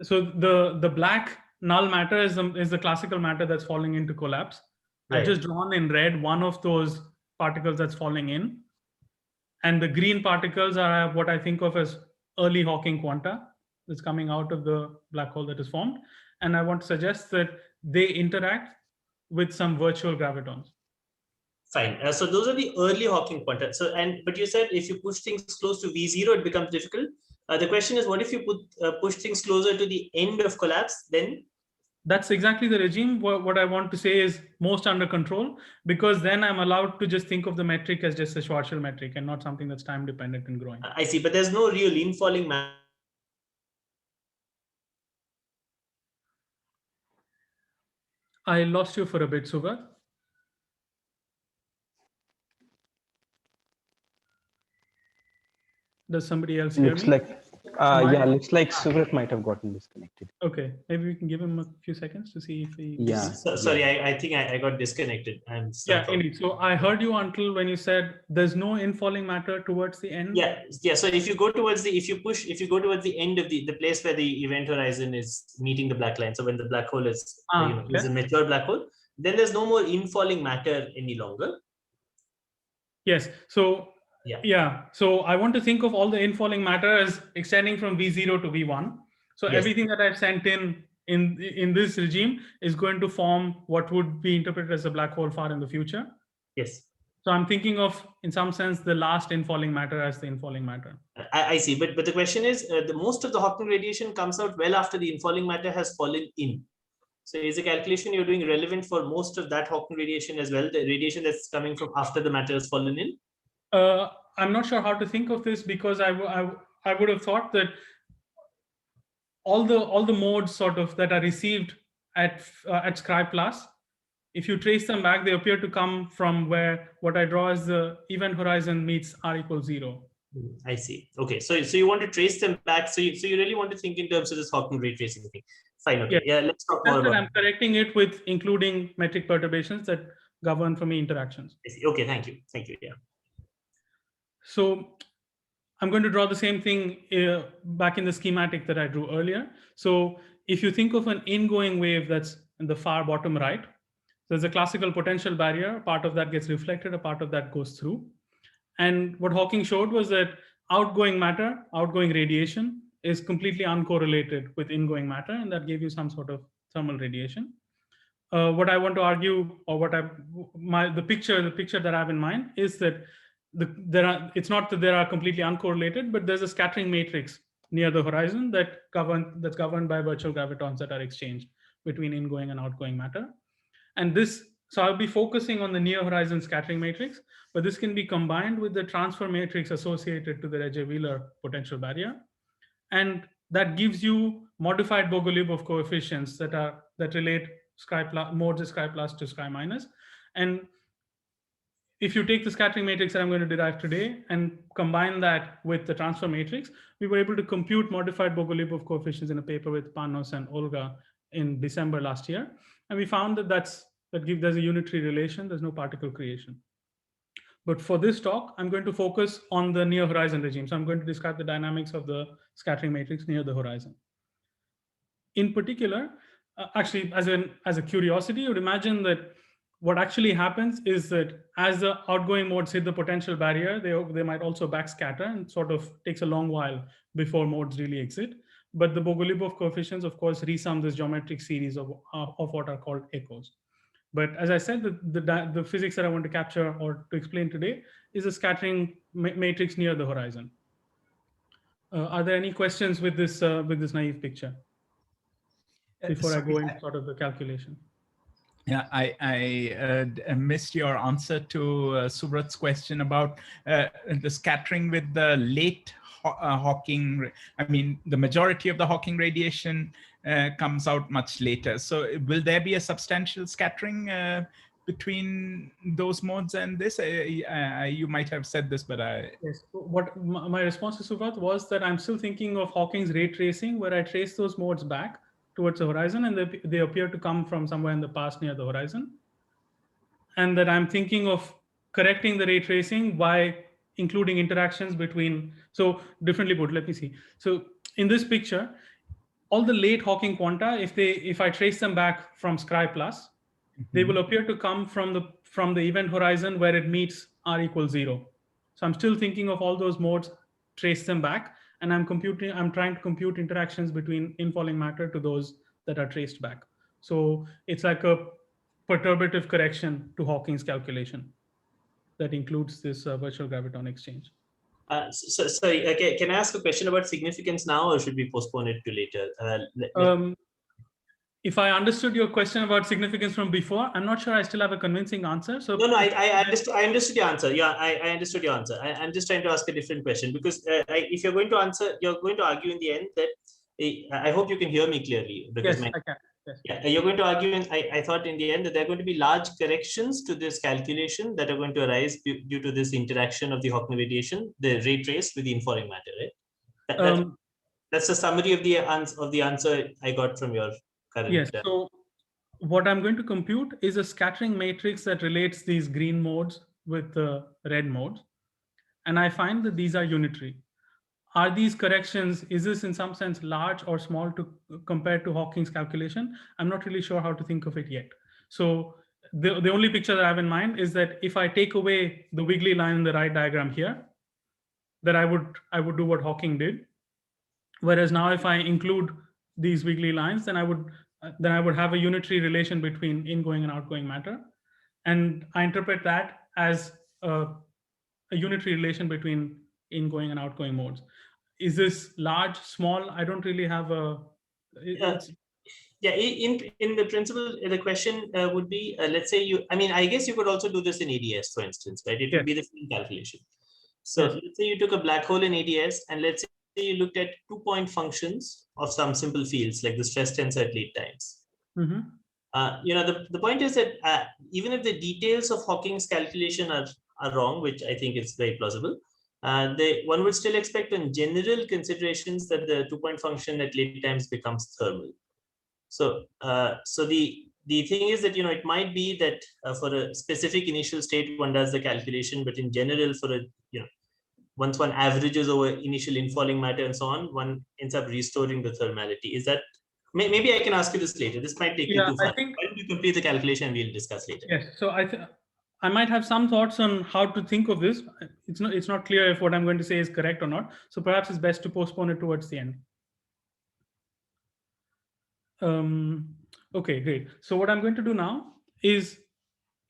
So the black null matter is the classical matter that's falling into collapse. Right. I've just drawn in red one of those particles that's falling in. And the green particles are what I think of as early Hawking quanta that's coming out of the black hole that is formed. And I want to suggest that they interact with some virtual gravitons. Fine. So those are the early Hawking quanta. So, but you said if you push things close to V0, it becomes difficult. The question is, what if you push things closer to the end of collapse? Then that's exactly the regime. What I want to say is most under control, because then I'm allowed to just think of the metric as just a Schwarzschild metric and not something that's time dependent and growing. I see, but there's no real infalling matter. I lost you for a bit, Sugat. Does somebody else hear me? Yeah, looks like Sugat might have gotten disconnected. Okay, maybe we can give him a few seconds to see if he... Yeah. Sorry, I think I got disconnected. Yeah, indeed. So I heard you until when you said there's no infalling matter towards the end. Yeah. So if you go towards if you go towards the end of the place where the event horizon is meeting the black line, so when the black hole is is a mature black hole, then there's no more infalling matter any longer. Yes. So yeah. So I want to think of all the infalling matter as extending from V0 to V1. So everything that I've sent in this regime is going to form what would be interpreted as a black hole far in the future. Yes. So I'm thinking of, in some sense, the last infalling matter as the infalling matter. I see. But the question is, the most of the Hawking radiation comes out well after the infalling matter has fallen in. So is the calculation you're doing relevant for most of that Hawking radiation as well, the radiation that's coming from after the matter has fallen in? I'm not sure how to think of this, because I would have thought that all the modes sort of that are received at Scribe plus. If you trace them back, they appear to come from where what I draw as the event horizon meets r equals 0. I see. Okay, so you want to trace them back. So you really want to think in terms of this Hawking ray tracing thing. Fine. Okay. Yeah. Let's talk more about. I'm correcting it with including metric perturbations that govern for me interactions. I see. Okay. Thank you. Thank you. Yeah. So I'm going to draw the same thing back in the schematic that I drew earlier. So if you think of an ingoing wave that's in the far bottom right, there's a classical potential barrier. Part of that gets reflected, a part of that goes through. And what Hawking showed was that outgoing matter, outgoing radiation is completely uncorrelated with ingoing matter, and that gave you some sort of thermal radiation. What I want to argue, or the picture that I have in mind is that it's not that they are completely uncorrelated, but there's a scattering matrix near the horizon that's governed by virtual gravitons that are exchanged between ingoing and outgoing matter. And so I'll be focusing on the near horizon scattering matrix, but this can be combined with the transfer matrix associated to the Regge-Wheeler potential barrier. And that gives you modified Bogoliubov coefficients that relate modes of Scribe plus to Scribe minus. And if you take the scattering matrix that I'm going to derive today and combine that with the transfer matrix, we were able to compute modified Bogoliubov coefficients in a paper with Panos and Olga in December last year. And we found that there's a unitary relation, there's no particle creation. But for this talk, I'm going to focus on the near horizon regime. So I'm going to describe the dynamics of the scattering matrix near the horizon. In particular, actually, as a curiosity, you would imagine that what actually happens is that as the outgoing modes hit the potential barrier, they might also backscatter, and sort of takes a long while before modes really exit. But the Bogoliubov coefficients, of course, resum this geometric series of what are called echoes. But as I said, the physics that I want to capture or to explain today is a scattering matrix near the horizon. Are there any questions with this naive picture before I go into sort of the calculation? Yeah, I missed your answer to Subrat's question about the scattering with the late Hawking. I mean, the majority of the Hawking radiation comes out much later. So will there be a substantial scattering between those modes and this? You might have said this, but Yes. What my response to Subrat was that I'm still thinking of Hawking's ray tracing, where I trace those modes back towards the horizon, and they appear to come from somewhere in the past near the horizon. And that I'm thinking of correcting the ray tracing by including interactions between, so differently put, let me see. So in this picture, all the late Hawking quanta, if I trace them back from Scribe plus, they will appear to come from the event horizon where it meets r equals 0. So I'm still thinking of all those modes, trace them back, and I'm trying to compute interactions between infalling matter to those that are traced back. So it's like a perturbative correction to Hawking's calculation that includes this virtual graviton exchange. Sorry, okay, can I ask a question about significance now, or should we postpone it to later? If I understood your question about significance from before, I'm not sure I still have a convincing answer. So no, I understood your answer. Yeah, I understood your answer. I'm just trying to ask a different question, because if you're going to answer, you're going to argue in the end that I hope you can hear me clearly. Because yes, I can. Yes. Yeah, you're going to argue, and I thought in the end that there are going to be large corrections to this calculation that are going to arise due to this interaction of the Hawking radiation, the ray trace with the infalling matter, right? That's the summary of the answer I got from your current. Yes. So what I'm going to compute is a scattering matrix that relates these green modes with the red modes, and I find that these are unitary. Are these corrections, is this in some sense large or small compared to Hawking's calculation? I'm not really sure how to think of it yet. So the only picture that I have in mind is that if I take away the wiggly line in the right diagram here, that I would do what Hawking did. Whereas now if I include these wiggly lines, then I would have a unitary relation between ingoing and outgoing matter. And I interpret that as a unitary relation between ingoing and outgoing modes. Is this large, small? I don't really have a. Yeah, in the principle, the question would be, let's say I guess you could also do this in ADS, for instance, right? It would be the same calculation. So let's say you took a black hole in ADS, and let's say you looked at 2-point functions of some simple fields like the stress tensor at late times. Mhm. The point is that even if the details of Hawking's calculation are wrong, which I think is very plausible, one would still expect in general considerations that the 2-point function at late times becomes thermal. So the thing is that it might be that for a specific initial state one does the calculation, but in general for a once one averages over initial infalling matter and so on, one ends up restoring the thermality. Is that maybe I can ask you this later? This might take you too far. I think, why don't you complete the calculation and we'll discuss later? yes. So I might have some thoughts on how to think of this. It's not clear if what I'm going to say is correct or not. So perhaps it's best to postpone it towards the end. Okay, great. So what I'm going to do now is,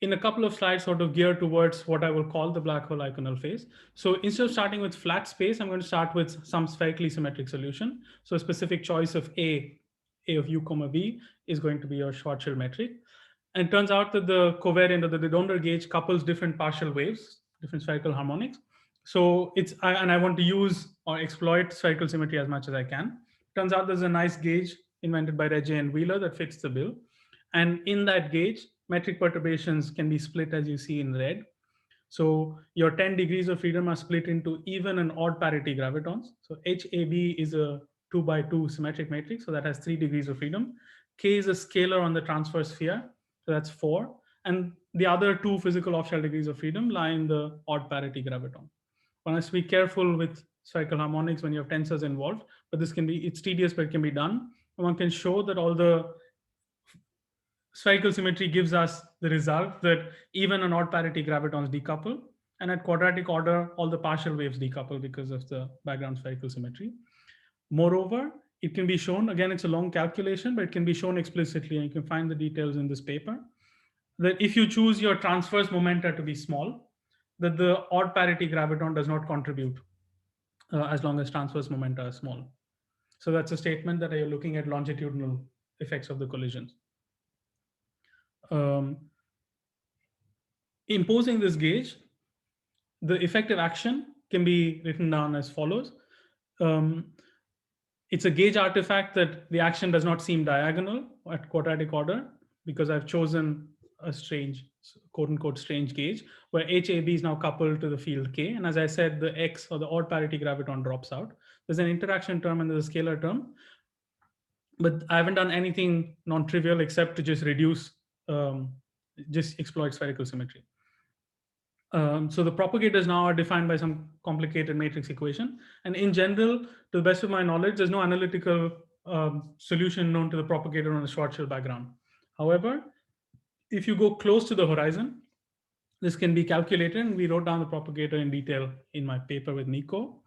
in a couple of slides, sort of gear towards what I will call the black hole Eikonal phase. So instead of starting with flat space, I'm going to start with some spherically symmetric solution. So a specific choice of A of u comma v is going to be your Schwarzschild metric. And it turns out that the covariant or the Donner gauge couples different partial waves, different spherical harmonics. So and I want to use or exploit spherical symmetry as much as I can. Turns out there's a nice gauge invented by Regge and Wheeler that fits the bill. And in that gauge, metric perturbations can be split as you see in red. So your 10 degrees of freedom are split into even and odd parity gravitons. So HAB is a 2x2 symmetric matrix, so that has 3 degrees of freedom. K is a scalar on the transverse sphere, so that's 4. And the other 2 physical off-shell degrees of freedom lie in the odd parity graviton. One has to be careful with spherical harmonics when you have tensors involved, but it's tedious, but it can be done. And one can show that all the spherical symmetry gives us the result that even and odd parity gravitons decouple, and at quadratic order, all the partial waves decouple because of the background spherical symmetry. Moreover, it can be shown, again, it's a long calculation, but it can be shown explicitly, and you can find the details in this paper, that if you choose your transverse momenta to be small, that the odd parity graviton does not contribute as long as transverse momenta are small. So that's a statement that you're looking at longitudinal effects of the collisions. Imposing this gauge, the effective action can be written down as follows. It's a gauge artifact that the action does not seem diagonal at quadratic order because I've chosen a strange, quote unquote, strange gauge where HAB is now coupled to the field K. And as I said, the X or the odd parity graviton drops out. There's an interaction term and there's a scalar term, but I haven't done anything non-trivial except to just reduce, just exploit spherical symmetry. So the propagators now are defined by some complicated matrix equation. And in general, to the best of my knowledge, there's no analytical solution known to the propagator on a Schwarzschild background. However, if you go close to the horizon, this can be calculated. And we wrote down the propagator in detail in my paper with Nico.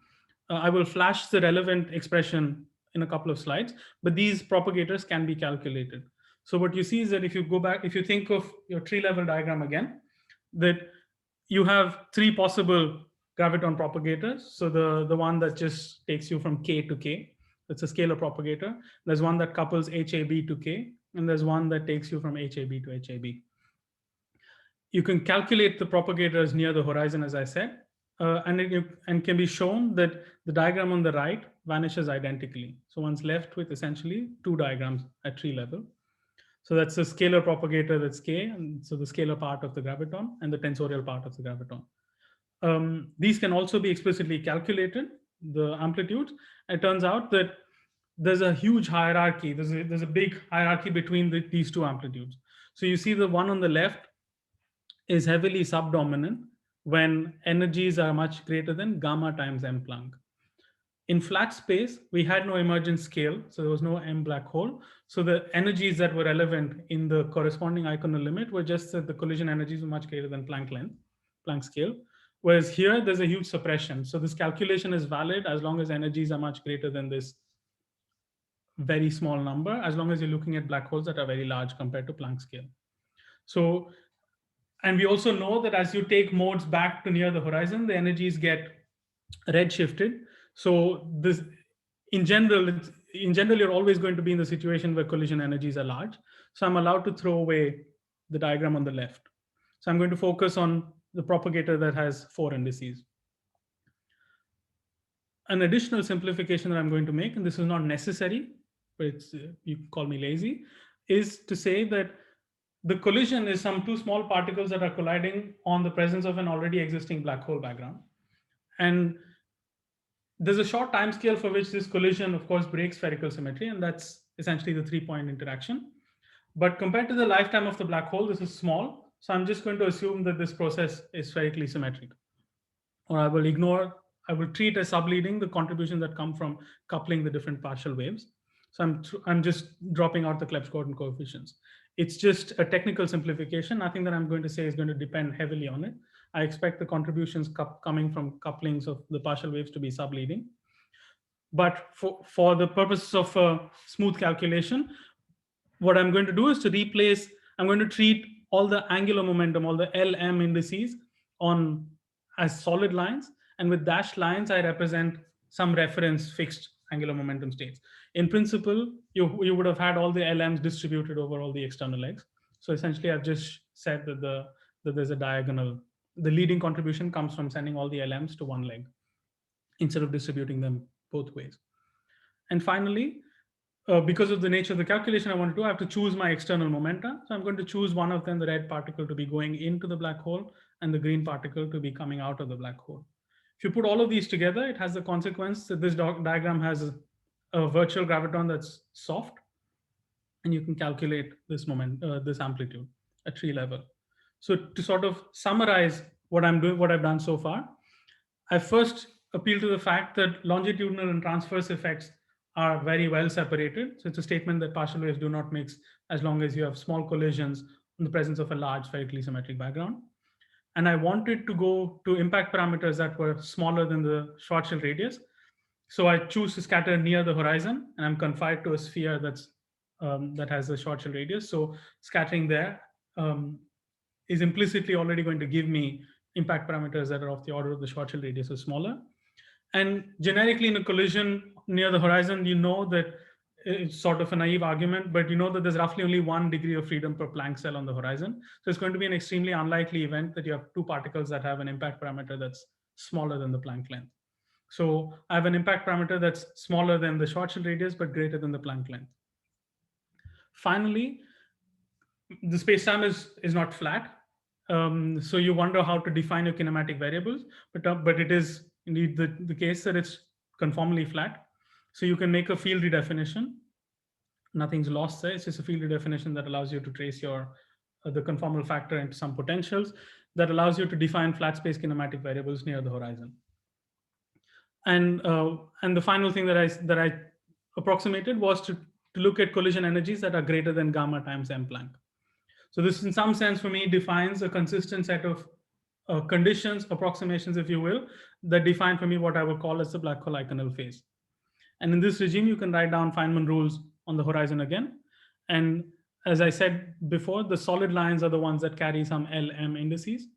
I will flash the relevant expression in a couple of slides, but these propagators can be calculated. So what you see is that if you go back, if you think of your tree level diagram again, that you have 3 possible graviton propagators. So the one that just takes you from K to K, that's a scalar propagator. There's one that couples HAB to K, and there's one that takes you from HAB to HAB. You can calculate the propagators near the horizon, as I said, and can be shown that the diagram on the right vanishes identically. So one's left with essentially 2 diagrams at tree level. So that's a scalar propagator, that's K, and so the scalar part of the graviton and the tensorial part of the graviton. These can also be explicitly calculated, the amplitudes. It turns out that there's a huge hierarchy. There's a big hierarchy between these 2 amplitudes. So you see the one on the left is heavily subdominant when energies are much greater than gamma times m Planck. In flat space, we had no emergent scale, so there was no M black hole. So the energies that were relevant in the corresponding Eikonal limit were just that the collision energies were much greater than Planck length, Planck scale. Whereas here, there's a huge suppression. So this calculation is valid as long as energies are much greater than this very small number, as long as you're looking at black holes that are very large compared to Planck scale. So, and we also know that as you take modes back to near the horizon, the energies get redshifted. So this, in general, you're always going to be in the situation where collision energies are large. So I'm allowed to throw away the diagram on the left. So I'm going to focus on the propagator that has 4 indices. An additional simplification that I'm going to make, and this is not necessary, but it's, you can call me lazy, is to say that the collision is some two small particles that are colliding on the presence of an already existing black hole background. And there's a short time scale for which this collision, of course, breaks spherical symmetry, and that's essentially the 3-point interaction. But compared to the lifetime of the black hole, this is small. So I'm just going to assume that this process is spherically symmetric. Or I will treat as subleading the contributions that come from coupling the different partial waves. So I'm just dropping out the Klebsch-Gordon coefficients. It's just a technical simplification. Nothing that I'm going to say is going to depend heavily on it. I expect the contributions coming from couplings of the partial waves to be subleading. But for the purposes of smooth calculation, what I'm going to do is I'm going to treat all the angular momentum, all the LM indices as solid lines. And with dashed lines, I represent some reference fixed angular momentum states. In principle, you would have had all the LMs distributed over all the external legs. So essentially, I've just said that there's a diagonal. The leading contribution comes from sending all the LMs to one leg instead of distributing them both ways. And finally, because of the nature of the calculation I want to do, I have to choose my external momenta. So I'm going to choose one of them, the red particle, to be going into the black hole and the green particle to be coming out of the black hole. If you put all of these together, it has the consequence that this diagram has a virtual graviton that's soft, and you can calculate this this amplitude at tree level. So to sort of summarize what I've done so far, I first appeal to the fact that longitudinal and transverse effects are very well separated. So it's a statement that partial waves do not mix as long as you have small collisions in the presence of a large spherically symmetric background. And I wanted to go to impact parameters that were smaller than the Schwarzschild radius. So I choose to scatter near the horizon, and I'm confined to a sphere that has the Schwarzschild radius. So scattering there is implicitly already going to give me impact parameters that are of the order of the Schwarzschild radius or smaller. And generically, in a collision near the horizon, you know that it's sort of a naive argument, but you know that there's roughly only 1 degree of freedom per Planck cell on the horizon. So it's going to be an extremely unlikely event that you have two particles that have an impact parameter that's smaller than the Planck length. So I have an impact parameter that's smaller than the Schwarzschild radius, but greater than the Planck length. Finally, the spacetime is not flat. So you wonder how to define your kinematic variables, but it is indeed the case that it's conformally flat. So you can make a field redefinition. Nothing's lost there. It's just a field redefinition that allows you to trace the conformal factor into some potentials that allows you to define flat space kinematic variables near the horizon. And the final thing that I approximated was to look at collision energies that are greater than gamma times m Planck. So this, in some sense, for me, defines a consistent set of conditions, approximations, if you will, that define for me what I would call as the black hole Eikonal phase. And in this regime, you can write down Feynman rules on the horizon again. And as I said before, the solid lines are the ones that carry some LM indices.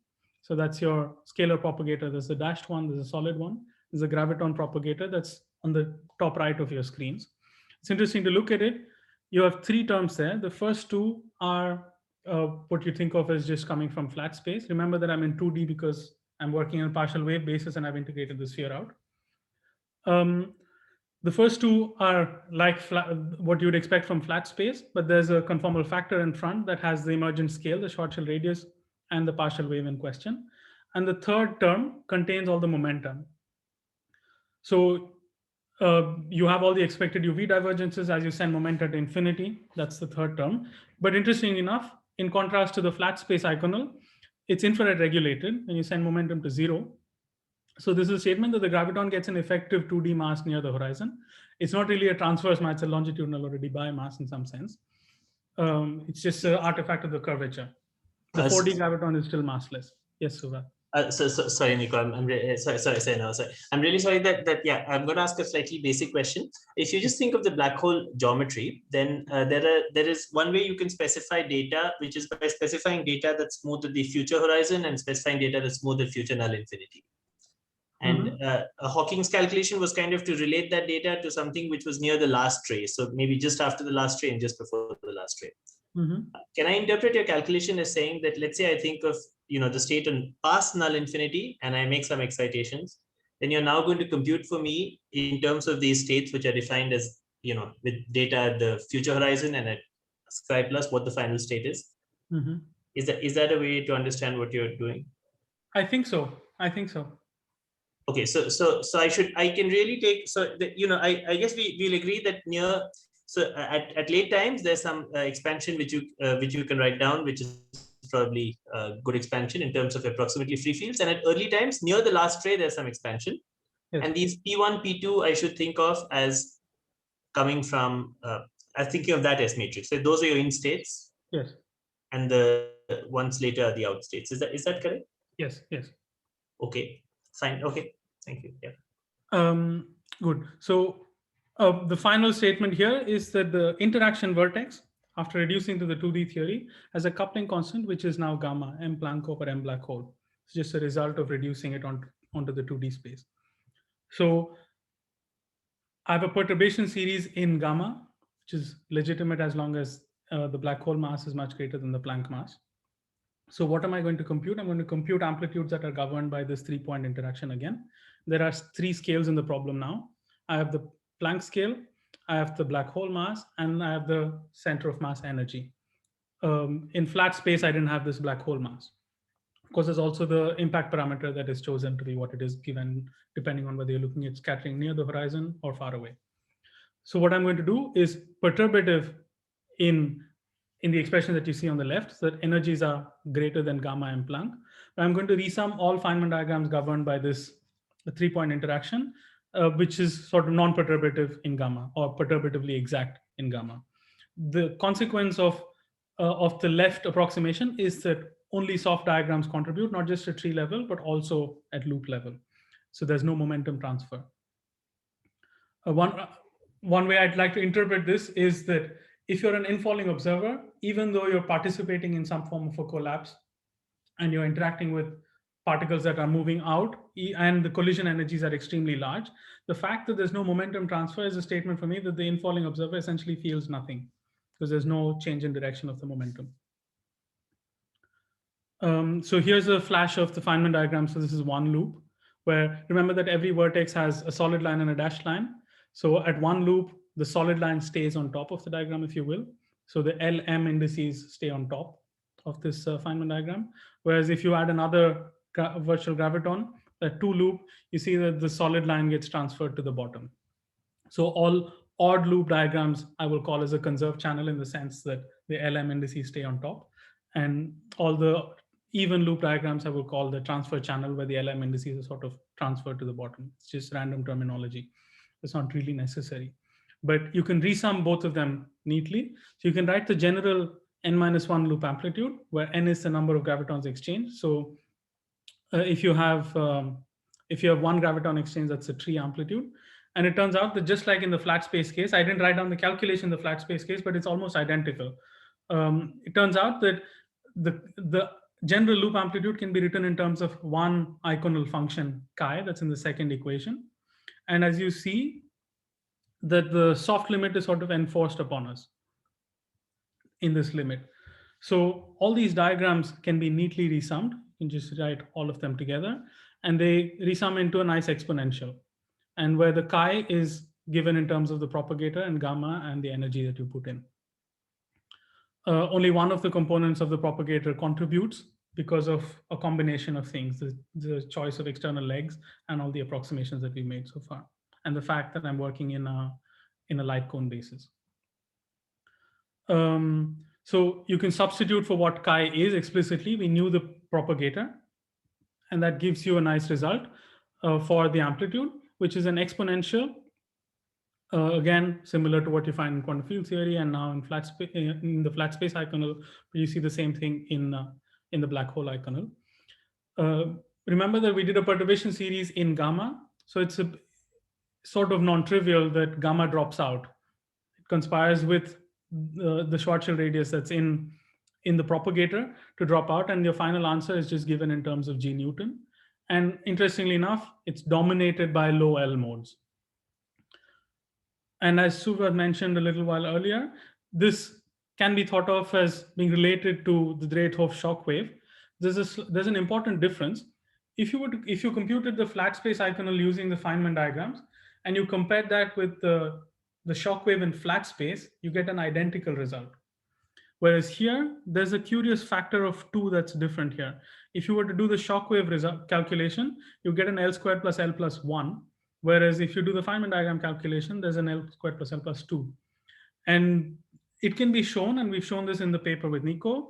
So that's your scalar propagator. There's the dashed one, there's a solid one. There's a graviton propagator that's on the top right of your screens. It's interesting to look at it. You have 3 terms there. The first 2 are what you think of as just coming from flat space. Remember that I'm in 2D because I'm working on a partial wave basis and I've integrated the sphere out. The first 2 are like what you would expect from flat space, but there's a conformal factor in front that has the emergent scale, the Schwarzschild radius, and the partial wave in question. And the third term contains all the momentum. So you have all the expected UV divergences as you send momenta to infinity. That's the third term. But interestingly enough, in contrast to the flat space Eikonal, it's infrared regulated and you send momentum to 0. So this is a statement that the graviton gets an effective 2D mass near the horizon. It's not really a transverse mass, it's a longitudinal or a Debye mass in some sense. It's just an artifact of the curvature. The 4D graviton is still massless. Yes, Suva. Sorry, Nico. I'm sorry. I'm really sorry that yeah. I'm going to ask a slightly basic question. If you just think of the black hole geometry, then there is one way you can specify data, which is by specifying data that's smooth at the future horizon and specifying data that's smooth at future null infinity. And Hawking's calculation was kind of to relate that data to something which was near the last ray. So maybe just after the last ray and just before the last ray. Can I interpret your calculation as saying that, let's say I think of the state on past null infinity and I make some excitations, then you're now going to compute for me in terms of these states which are defined as with data at the future horizon and at sky plus what the final state is. Mm-hmm. Is that a way to understand what you're doing? I think so. I think so. Okay, so I can really take, so the, I guess we'll agree that near, so at late times there's some expansion which you can write down, which is probably a good expansion in terms of approximately free fields, and at early times near the last tray there's some expansion. Yes. And these P1, P2 I should think of as coming from as thinking of that as matrix. So those are your in states. Yes. And the ones later are the out states. Is that correct? Yes. Yes. Okay. Fine. Okay. Thank you. Yeah. Good. So the final statement here is that the interaction vertex, after reducing to the 2D theory, has a coupling constant, which is now gamma, m Planck over m black hole. It's just a result of reducing it onto the 2D space. So I have a perturbation series in gamma, which is legitimate as long as the black hole mass is much greater than the Planck mass. So what am I going to compute? I'm going to compute amplitudes that are governed by this 3-point interaction again. There are 3 scales in the problem now. I have the Planck scale, I have the black hole mass, and I have the center of mass energy. In flat space, I didn't have this black hole mass. Of course, there's also the impact parameter that is chosen to be what it is given, depending on whether you're looking at scattering near the horizon or far away. So what I'm going to do is perturbative in the expression that you see on the left, so that energies are greater than gamma and Planck. I'm going to resum all Feynman diagrams governed by this 3-point interaction, which is sort of non-perturbative in gamma or perturbatively exact in gamma. The consequence of the left approximation is that only soft diagrams contribute, not just at tree level, but also at loop level. So there's no momentum transfer. One way I'd like to interpret this is that if you're an infalling observer, even though you're participating in some form of a collapse and you're interacting with particles that are moving out and the collision energies are extremely large, the fact that there's no momentum transfer is a statement for me that the infalling observer essentially feels nothing because there's no change in direction of the momentum. So here's a flash of the Feynman diagram. So this is one loop where remember that every vertex has a solid line and a dashed line. So at one loop, the solid line stays on top of the diagram, if you will. So the LM indices stay on top of this Feynman diagram. Whereas if you add another virtual graviton, that 2 loop, you see that the solid line gets transferred to the bottom. So all odd loop diagrams I will call as a conserved channel in the sense that the LM indices stay on top. And all the even loop diagrams I will call the transfer channel where the LM indices are sort of transferred to the bottom. It's just random terminology. It's not really necessary. But you can resum both of them neatly. So you can write the general n-1 loop amplitude, where n is the number of gravitons exchanged. So if you have one graviton exchange, that's a tree amplitude. And it turns out that just like in the flat space case, I didn't write down the calculation in the flat space case, but it's almost identical. It turns out that the general loop amplitude can be written in terms of one eikonal function chi that's in the second equation. And as you see, that the soft limit is sort of enforced upon us in this limit. So all these diagrams can be neatly resummed. You can just write all of them together and they resum into a nice exponential. And where the chi is given in terms of the propagator and gamma and the energy that you put in. Only one of the components of the propagator contributes because of a combination of things, the choice of external legs and all the approximations that we made so far. And the fact that I'm working in a light cone basis. So you can substitute for what chi is explicitly. We knew the propagator, and that gives you a nice result for the amplitude, which is an exponential. Again, similar to what you find in quantum field theory, and now in the flat space eikonal, you see the same thing in the black hole eikonal. Remember that we did a perturbation series in gamma, so it's a sort of non-trivial that gamma drops out. It conspires with the Schwarzschild radius that's in the propagator to drop out, and your final answer is just given in terms of G Newton. And interestingly enough, it's dominated by low L modes. And as Suva mentioned a little while earlier, this can be thought of as being related to the Dreithof shock wave. There's an important difference. If you computed the flat space eikonal using the Feynman diagrams, and you compare that with the shock wave in flat space, you get an identical result. Whereas here, there's a curious factor of 2 that's different here. If you were to do the shockwave result calculation, you get an L squared plus L plus 1. Whereas if you do the Feynman diagram calculation, there's an L squared plus L plus 2. And it can be shown, and we've shown this in the paper with Nico,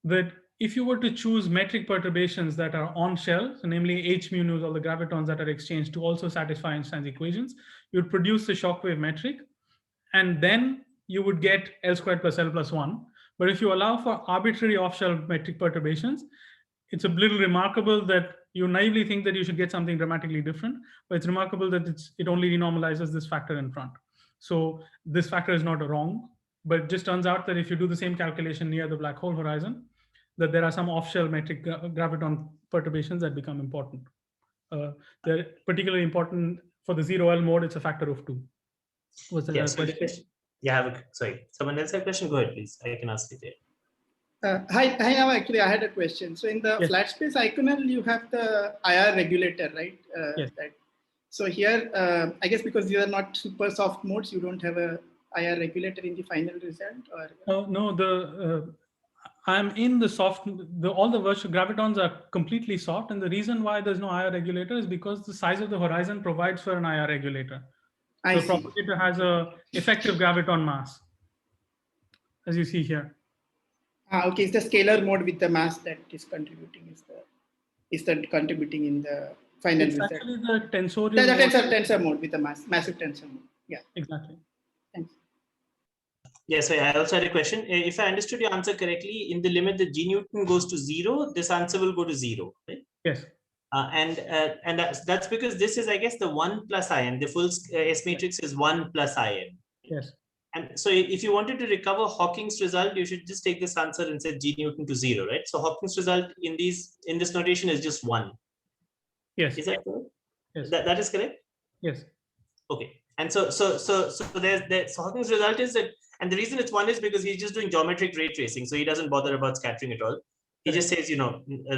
that if you were to choose metric perturbations that are on shell, so namely H mu nus, all the gravitons that are exchanged to also satisfy Einstein's equations, you'd produce the shockwave metric, and then you would get L squared plus L plus 1. But if you allow for arbitrary off-shell metric perturbations, it's a little remarkable that you naively think that you should get something dramatically different, but it's remarkable that it only renormalizes this factor in front. So this factor is not wrong, but it just turns out that if you do the same calculation near the black hole horizon, that there are some off-shell metric graviton perturbations that become important. They're particularly important for the 0L mode. It's a factor of 2. Was there a question? Yeah, sorry. Someone else have a question? Go ahead, please. I can ask it there. Hi, actually, I had a question. So in the flat space Eikonal, you have the IR regulator, right? Yes. So here, I guess because these are not super soft modes, you don't have a IR regulator in the final result, or? No, I'm in the soft. All the virtual gravitons are completely soft, and the reason why there's no IR regulator is because the size of the horizon provides for an IR regulator. The propagator has a effective graviton mass, as you see here. Okay, it's the scalar mode with the mass that is contributing. Is that contributing in the final result? Actually the tensorial. Tensor mode with the massive tensor mode. Yeah. Exactly. Thanks. Yeah, so I also had a question. If I understood your answer correctly, in the limit that G Newton goes to 0, this answer will go to 0, right? Yes. And that's because this is, I guess, the 1 plus IN. The full S matrix is 1 plus IN. Yes. And so if you wanted to recover Hawking's result, you should just take this answer and set G Newton to 0, right? So Hawking's result in this notation is just 1. Yes. Is that correct? Yes. That is correct? Yes. Okay. And so Hawking's result is that, and the reason it's 1 is because he's just doing geometric ray tracing, so he doesn't bother about scattering at all. He just says,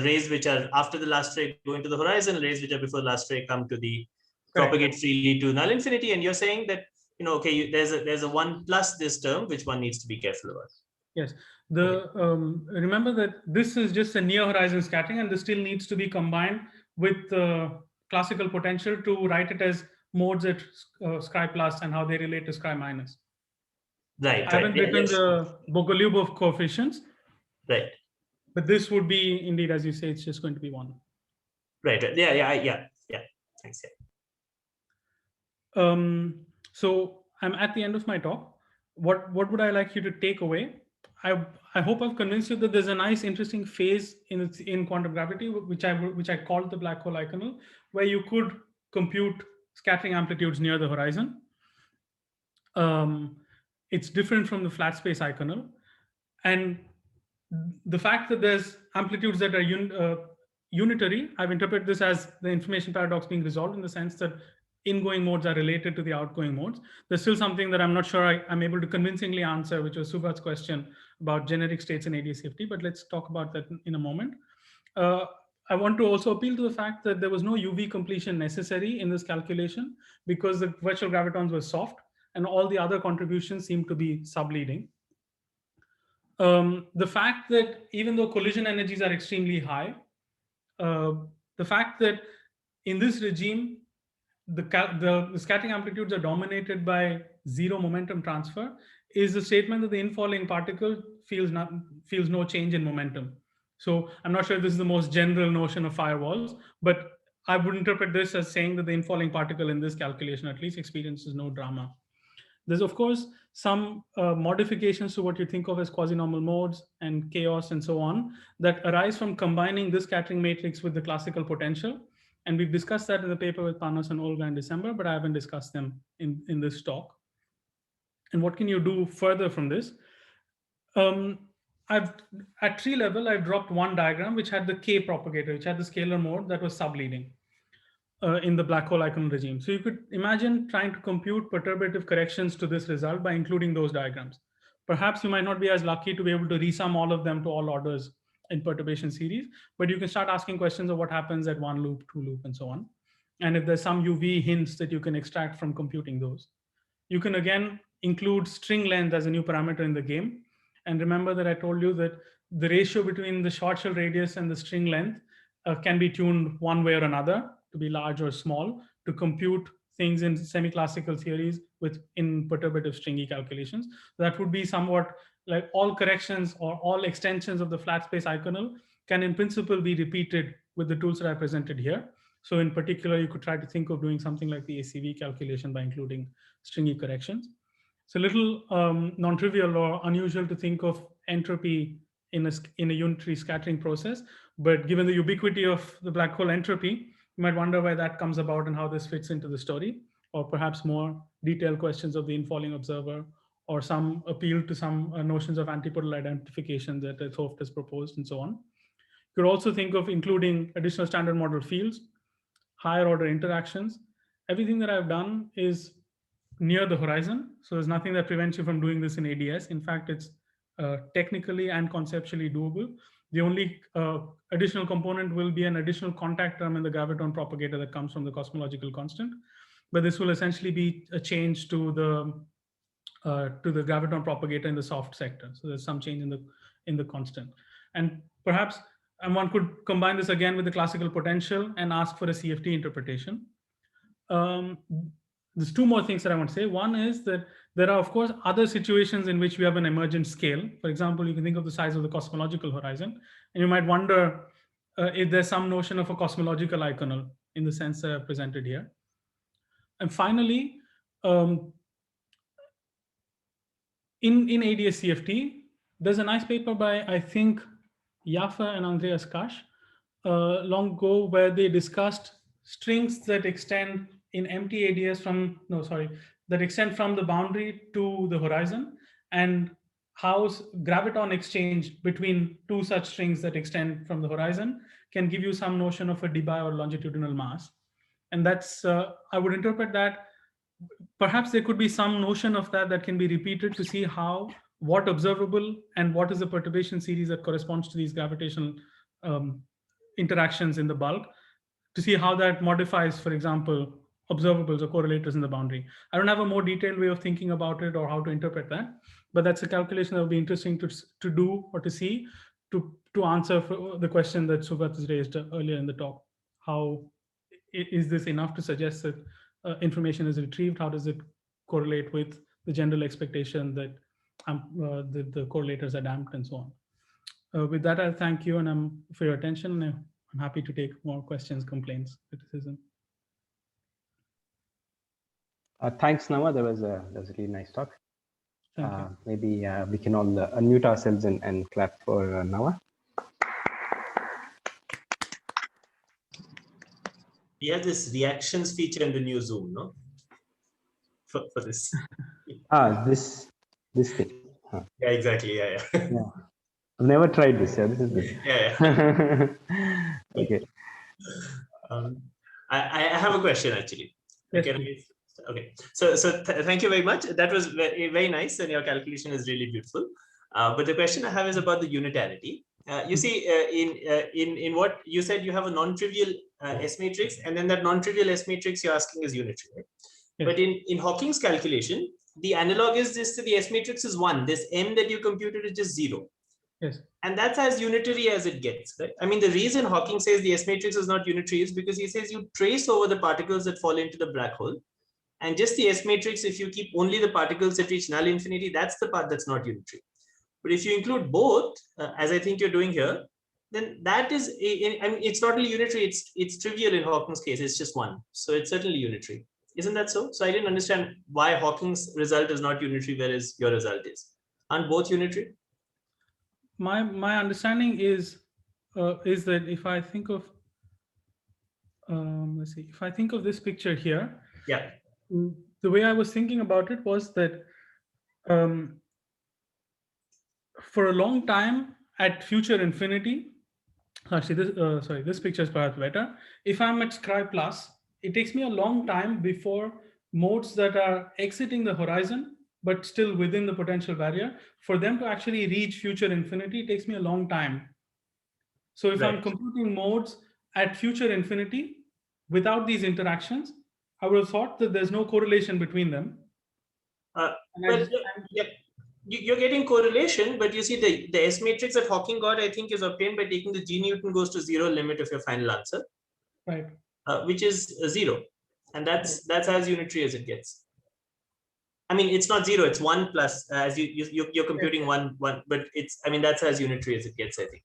rays which are after the last ray go into the horizon, rays which are before the last ray come to the propagate freely to null infinity. And you're saying that, okay, there's a 1 plus this term, which one needs to be careful about. Yes. Remember that this is just a near horizon scattering, and this still needs to be combined with the classical potential to write it as modes at Scri plus and how they relate to Scri minus. Right. I haven't written the Bogolyubov coefficients. Right. But this would be indeed, as you say, it's just going to be 1. Right. Yeah. Thanks. So I'm at the end of my talk. What would I like you to take away? I hope I've convinced you that there's a nice, interesting phase in quantum gravity, which I called the black hole Eikonal, where you could compute scattering amplitudes near the horizon. It's different from the flat space Eikonal, and the fact that there's amplitudes that are unitary, I've interpreted this as the information paradox being resolved in the sense that ingoing modes are related to the outgoing modes. There's still something that I'm not sure I'm able to convincingly answer, which was Subhat's question about generic states in ADSFT, but let's talk about that in a moment. I want to also appeal to the fact that there was no UV completion necessary in this calculation because the virtual gravitons were soft and all the other contributions seem to be subleading. The fact that even though collision energies are extremely high, the fact that in this regime, the scattering amplitudes are dominated by zero momentum transfer is a statement that the infalling particle feels no change in momentum. So I'm not sure if this is the most general notion of firewalls, but I would interpret this as saying that the infalling particle in this calculation at least experiences no drama. There's, of course, some modifications to what you think of as quasi-normal modes and chaos and so on that arise from combining this scattering matrix with the classical potential. And we've discussed that in the paper with Panos and Olga in December, but I haven't discussed them in this talk. And what can you do further from this? At tree level, I've dropped one diagram which had the K propagator, which had the scalar mode that was subleading. In the black hole Eikonal regime. So you could imagine trying to compute perturbative corrections to this result by including those diagrams. Perhaps you might not be as lucky to be able to resum all of them to all orders in perturbation series, but you can start asking questions of what happens at 1 loop, 2 loop, and so on. And if there's some UV hints that you can extract from computing those. You can again include string length as a new parameter in the game. And remember that I told you that the ratio between the Schwarzschild radius and the string length can be tuned one way or another to be large or small to compute things in semi-classical theories in perturbative stringy calculations. That would be somewhat like all corrections or all extensions of the flat space Eikonal can in principle be repeated with the tools that I presented here. So in particular, you could try to think of doing something like the ACV calculation by including stringy corrections. It's a little non-trivial or unusual to think of entropy in a unitary scattering process, but given the ubiquity of the black hole entropy, you might wonder why that comes about and how this fits into the story, or perhaps more detailed questions of the infalling observer, or some appeal to some notions of antipodal identification that Thoft has proposed, and so on. You could also think of including additional standard model fields, higher order interactions. Everything that I've done is near the horizon, so there's nothing that prevents you from doing this in ADS. In fact, it's technically and conceptually doable. The only additional component will be an additional contact term in the graviton propagator that comes from the cosmological constant. But this will essentially be a change to the graviton propagator in the soft sector. So there's some change in the constant. And perhaps one could combine this again with the classical potential and ask for a CFT interpretation. There's two more things that I want to say. One is that there are, of course, other situations in which we have an emergent scale. For example, you can think of the size of the cosmological horizon, and you might wonder if there's some notion of a cosmological Eikonal in the sense presented here. And finally, in ADS CFT, there's a nice paper by, I think, Jaffa and Andreas Kasch long ago, where they discussed strings that extend in empty ADS that extend from the boundary to the horizon, and how graviton exchange between two such strings that extend from the horizon can give you some notion of a Debye or longitudinal mass. And that's, I would interpret that perhaps there could be some notion of that can be repeated to see what observable and what is the perturbation series that corresponds to these gravitational interactions in the bulk, to see how that modifies, for example, observables or correlators in the boundary. I don't have a more detailed way of thinking about it or how to interpret that, but that's a calculation that would be interesting to do or to see to answer the question that Subhat has raised earlier in the talk. How is this enough to suggest that information is retrieved? How does it correlate with the general expectation that the correlators are damped and so on? With that, I'll thank you and for your attention. I'm happy to take more questions, complaints, criticism. Thanks, Nava. That was a really nice talk. Thank you. Maybe we can all unmute ourselves and clap for Nava. We have this reactions feature in the new Zoom, no? For this. This thing. Huh. Yeah, exactly. Yeah. I've never tried this. Yeah, this is good. Yeah. Okay. I have a question actually. Yes, okay. So thank you very much. That was very, very nice, and your calculation is really beautiful. But the question I have is about the unitarity. You see, in what you said, you have a non-trivial S matrix, and then that non-trivial S matrix you're asking is unitary. Right? Yes. But in Hawking's calculation, the analog is this to the S matrix is 1. This M that you computed is just 0. Yes. And that's as unitary as it gets, right? I mean, the reason Hawking says the S matrix is not unitary is because he says you trace over the particles that fall into the black hole. And just the S matrix, if you keep only the particles that reach null infinity, that's the part that's not unitary. But if you include both, as I think you're doing here, then that is, I mean, it's not really unitary, it's trivial in Hawking's case, it's just 1. So it's certainly unitary. Isn't that so? So I didn't understand why Hawking's result is not unitary, whereas your result is. Aren't both unitary? My understanding is that if I think of, let's see, if I think of this picture here, yeah, the way I was thinking about it was that for a long time at future infinity, actually this picture is perhaps better. If I'm at Scri plus, it takes me a long time before modes that are exiting the horizon but still within the potential barrier, for them to actually reach future infinity, it takes me a long time. So if I'm computing modes at future infinity without these interactions, I would have thought that there's no correlation between them. you're getting correlation, but you see the S matrix that Hawking got, I think, is obtained by taking the G Newton goes to 0 limit of your final answer, Right. Which is 0, and that's as unitary as it gets. I mean, it's not 0; it's 1 plus. As you're computing one, but it's. I mean, that's as unitary as it gets, I think.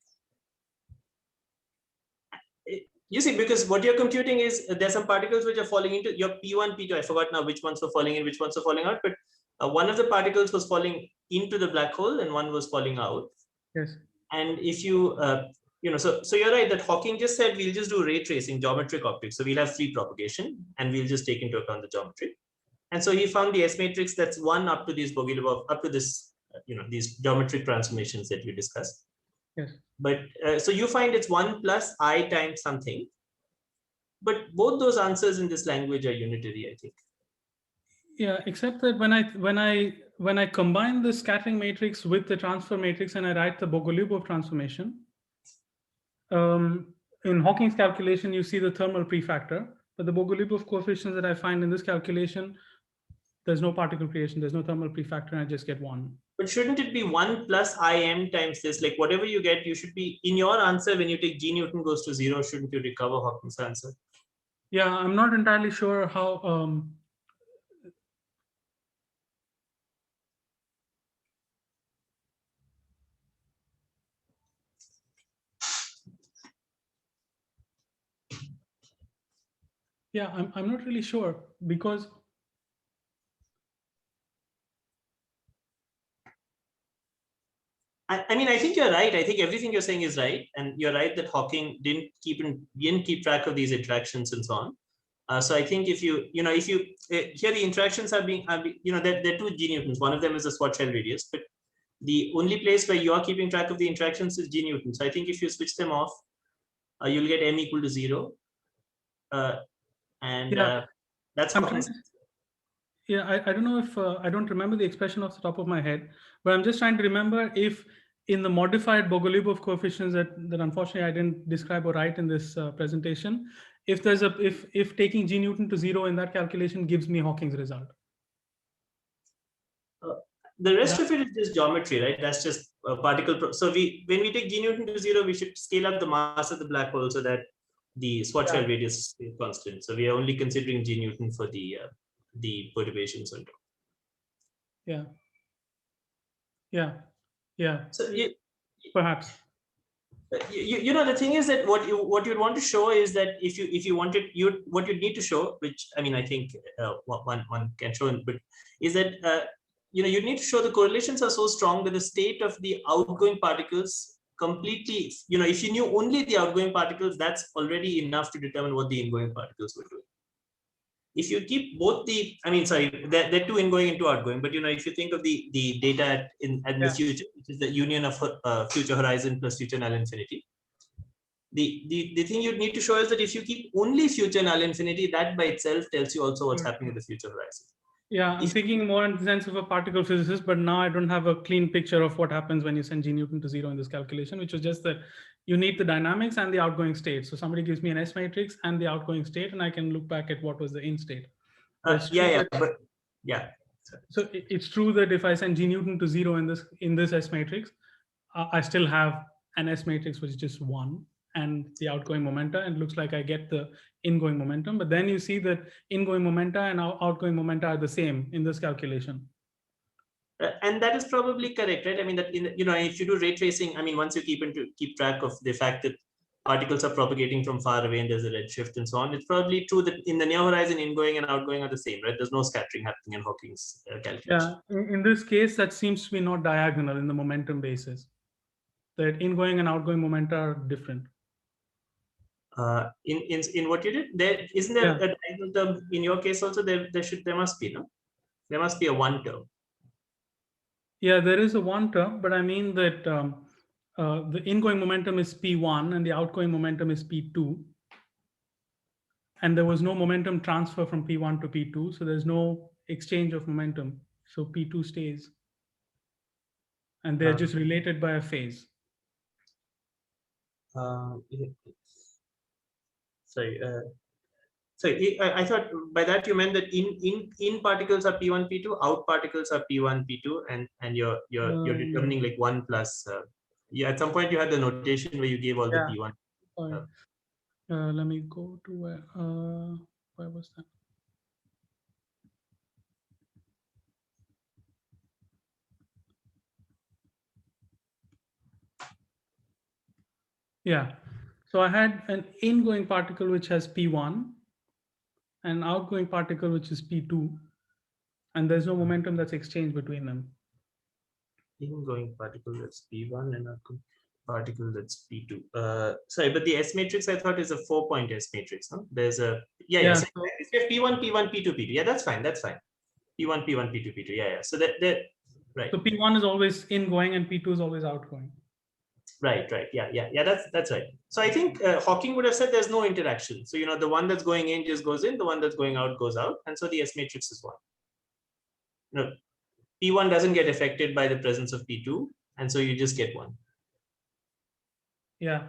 You see, because what you're computing is there's some particles which are falling into your P1, P2. I forgot now which ones were falling in, which ones were falling out, but one of the particles was falling into the black hole and one was falling out. Yes. And if you, so you're right that Hawking just said we'll just do ray tracing, geometric optics. So we'll have free propagation and we'll just take into account the geometry. And so he found the S matrix that's 1 up to these Bogoliubov, up to this, these geometric transformations that you discussed. Yes. But so you find it's 1 plus I times something. But both those answers in this language are unitary, I think. Yeah, except that when I combine the scattering matrix with the transfer matrix and I write the Bogoliubov transformation, in Hawking's calculation, you see the thermal prefactor, but the Bogoliubov coefficients that I find in this calculation, there's no particle creation, there's no thermal prefactor, and I just get 1. But shouldn't it be 1 plus Im times this? Like whatever you get, you should be in your answer when you take G Newton goes to 0. Shouldn't you recover Hawking's answer? Yeah, I'm not entirely sure how. Yeah, I'm not really sure because. I mean, I think you're right. I think everything you're saying is right, and you're right that Hawking didn't keep track of these interactions and so on. So I think if you here the interactions are being there are 2 G Newtons. One of them is the Schwarzschild radius, but the only place where you are keeping track of the interactions is G Newton. So I think if you switch them off, you'll get m equal to 0, that's Hawking's. Yeah, I don't know if I don't remember the expression off the top of my head, but I'm just trying to remember if in the modified Bogoliubov coefficients that unfortunately I didn't describe or write in this presentation, if there's if taking G Newton to 0 in that calculation gives me Hawking's result. The rest of it is just geometry, right? That's just a particle. So when we take G Newton to 0, we should scale up the mass of the black hole so that the Schwarzschild radius is constant. So we are only considering G Newton for the perturbations on top. Yeah. So perhaps. The thing is that what you'd want to show is that if you wanted what you'd need to show, which I mean I think one can show, but is that you'd need to show the correlations are so strong that the state of the outgoing particles completely, if you knew only the outgoing particles, that's already enough to determine what the ingoing particles were doing. If you keep both the, they're 2 ingoing and 2 outgoing, but if you think of the data at the future, which is the union of future horizon plus future null infinity, the thing you'd need to show is that if you keep only future null infinity, that by itself tells you also what's happening at the future horizon. Yeah, I'm thinking more in the sense of a particle physicist, but now I don't have a clean picture of what happens when you send G Newton to 0 in this calculation, which was just that you need the dynamics and the outgoing state. So somebody gives me an S matrix and the outgoing state, and I can look back at what was the in state. So it's true that if I send G Newton to 0 in this S matrix, I still have an S matrix which is just 1 and the outgoing momenta, and it looks like I get the ingoing momentum. But then you see that ingoing momenta and outgoing momenta are the same in this calculation. And that is probably correct, right? I mean, that if you do ray tracing, once you keep track of the fact that particles are propagating from far away and there's a redshift and so on, it's probably true that in the near horizon, ingoing and outgoing are the same, right? There's no scattering happening in Hawking's calculation. Yeah, in this case, that seems to be not diagonal in the momentum basis. That ingoing and outgoing momenta are different. In what you did, there isn't there a diagonal term in your case also? There must be, no? There must be a 1 term. Yeah, there is a 1 term, but I mean that the ingoing momentum is P1 and the outgoing momentum is P2. And there was no momentum transfer from P1 to P2, so there's no exchange of momentum. So P2 stays. And they're just related by a phase. Sorry. So I thought by that you meant that in particles are P1, P2, out particles are P1, P2, and you're determining like 1 plus. Yeah, at some point you had the notation where you gave all the P1. Sorry. Let me go to where was that? Yeah. So I had an ingoing particle which has P1, an outgoing particle which is P2, and there's no momentum that's exchanged between them. Ingoing particle that's P1 and outgoing particle that's P2. Sorry, but the S matrix I thought is a 4-point S matrix. Huh? There's a So it's P1, P1, P2, P2. Yeah, that's fine. That's fine. P1, P1, P2, P2. Yeah. So that right. So P1 is always ingoing and P2 is always outgoing. Right. Yeah. That's right. So I think Hawking would have said there's no interaction. So the one that's going in just goes in, the one that's going out goes out, and so the S matrix is 1. No, P1 doesn't get affected by the presence of P2, and so you just get 1. Yeah.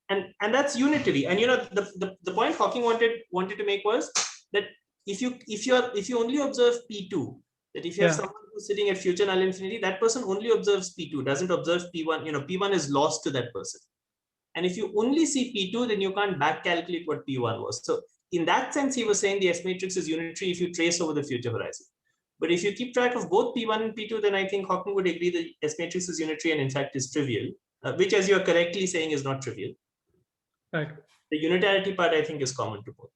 And that's unitary. And the point Hawking wanted to make was that if you only observe P2, that if you have someone who's sitting at future null infinity, that person only observes P2, doesn't observe P1. P1 is lost to that person. And if you only see P2, then you can't back calculate what P1 was. So in that sense, he was saying the S matrix is unitary if you trace over the future horizon. But if you keep track of both P1 and P2, then I think Hawking would agree that S matrix is unitary and in fact is trivial, which, as you are correctly saying, is not trivial. Right. The unitarity part, I think, is common to both.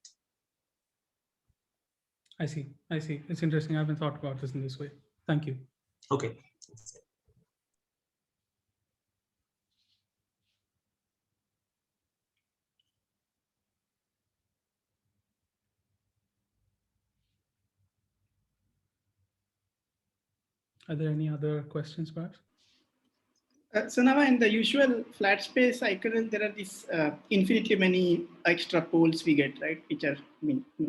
I see. It's interesting. I haven't thought about this in this way. Thank you. Okay. Are there any other questions, perhaps? So now in the usual flat space Eikonal, there are these infinitely many extra poles we get, right? Which are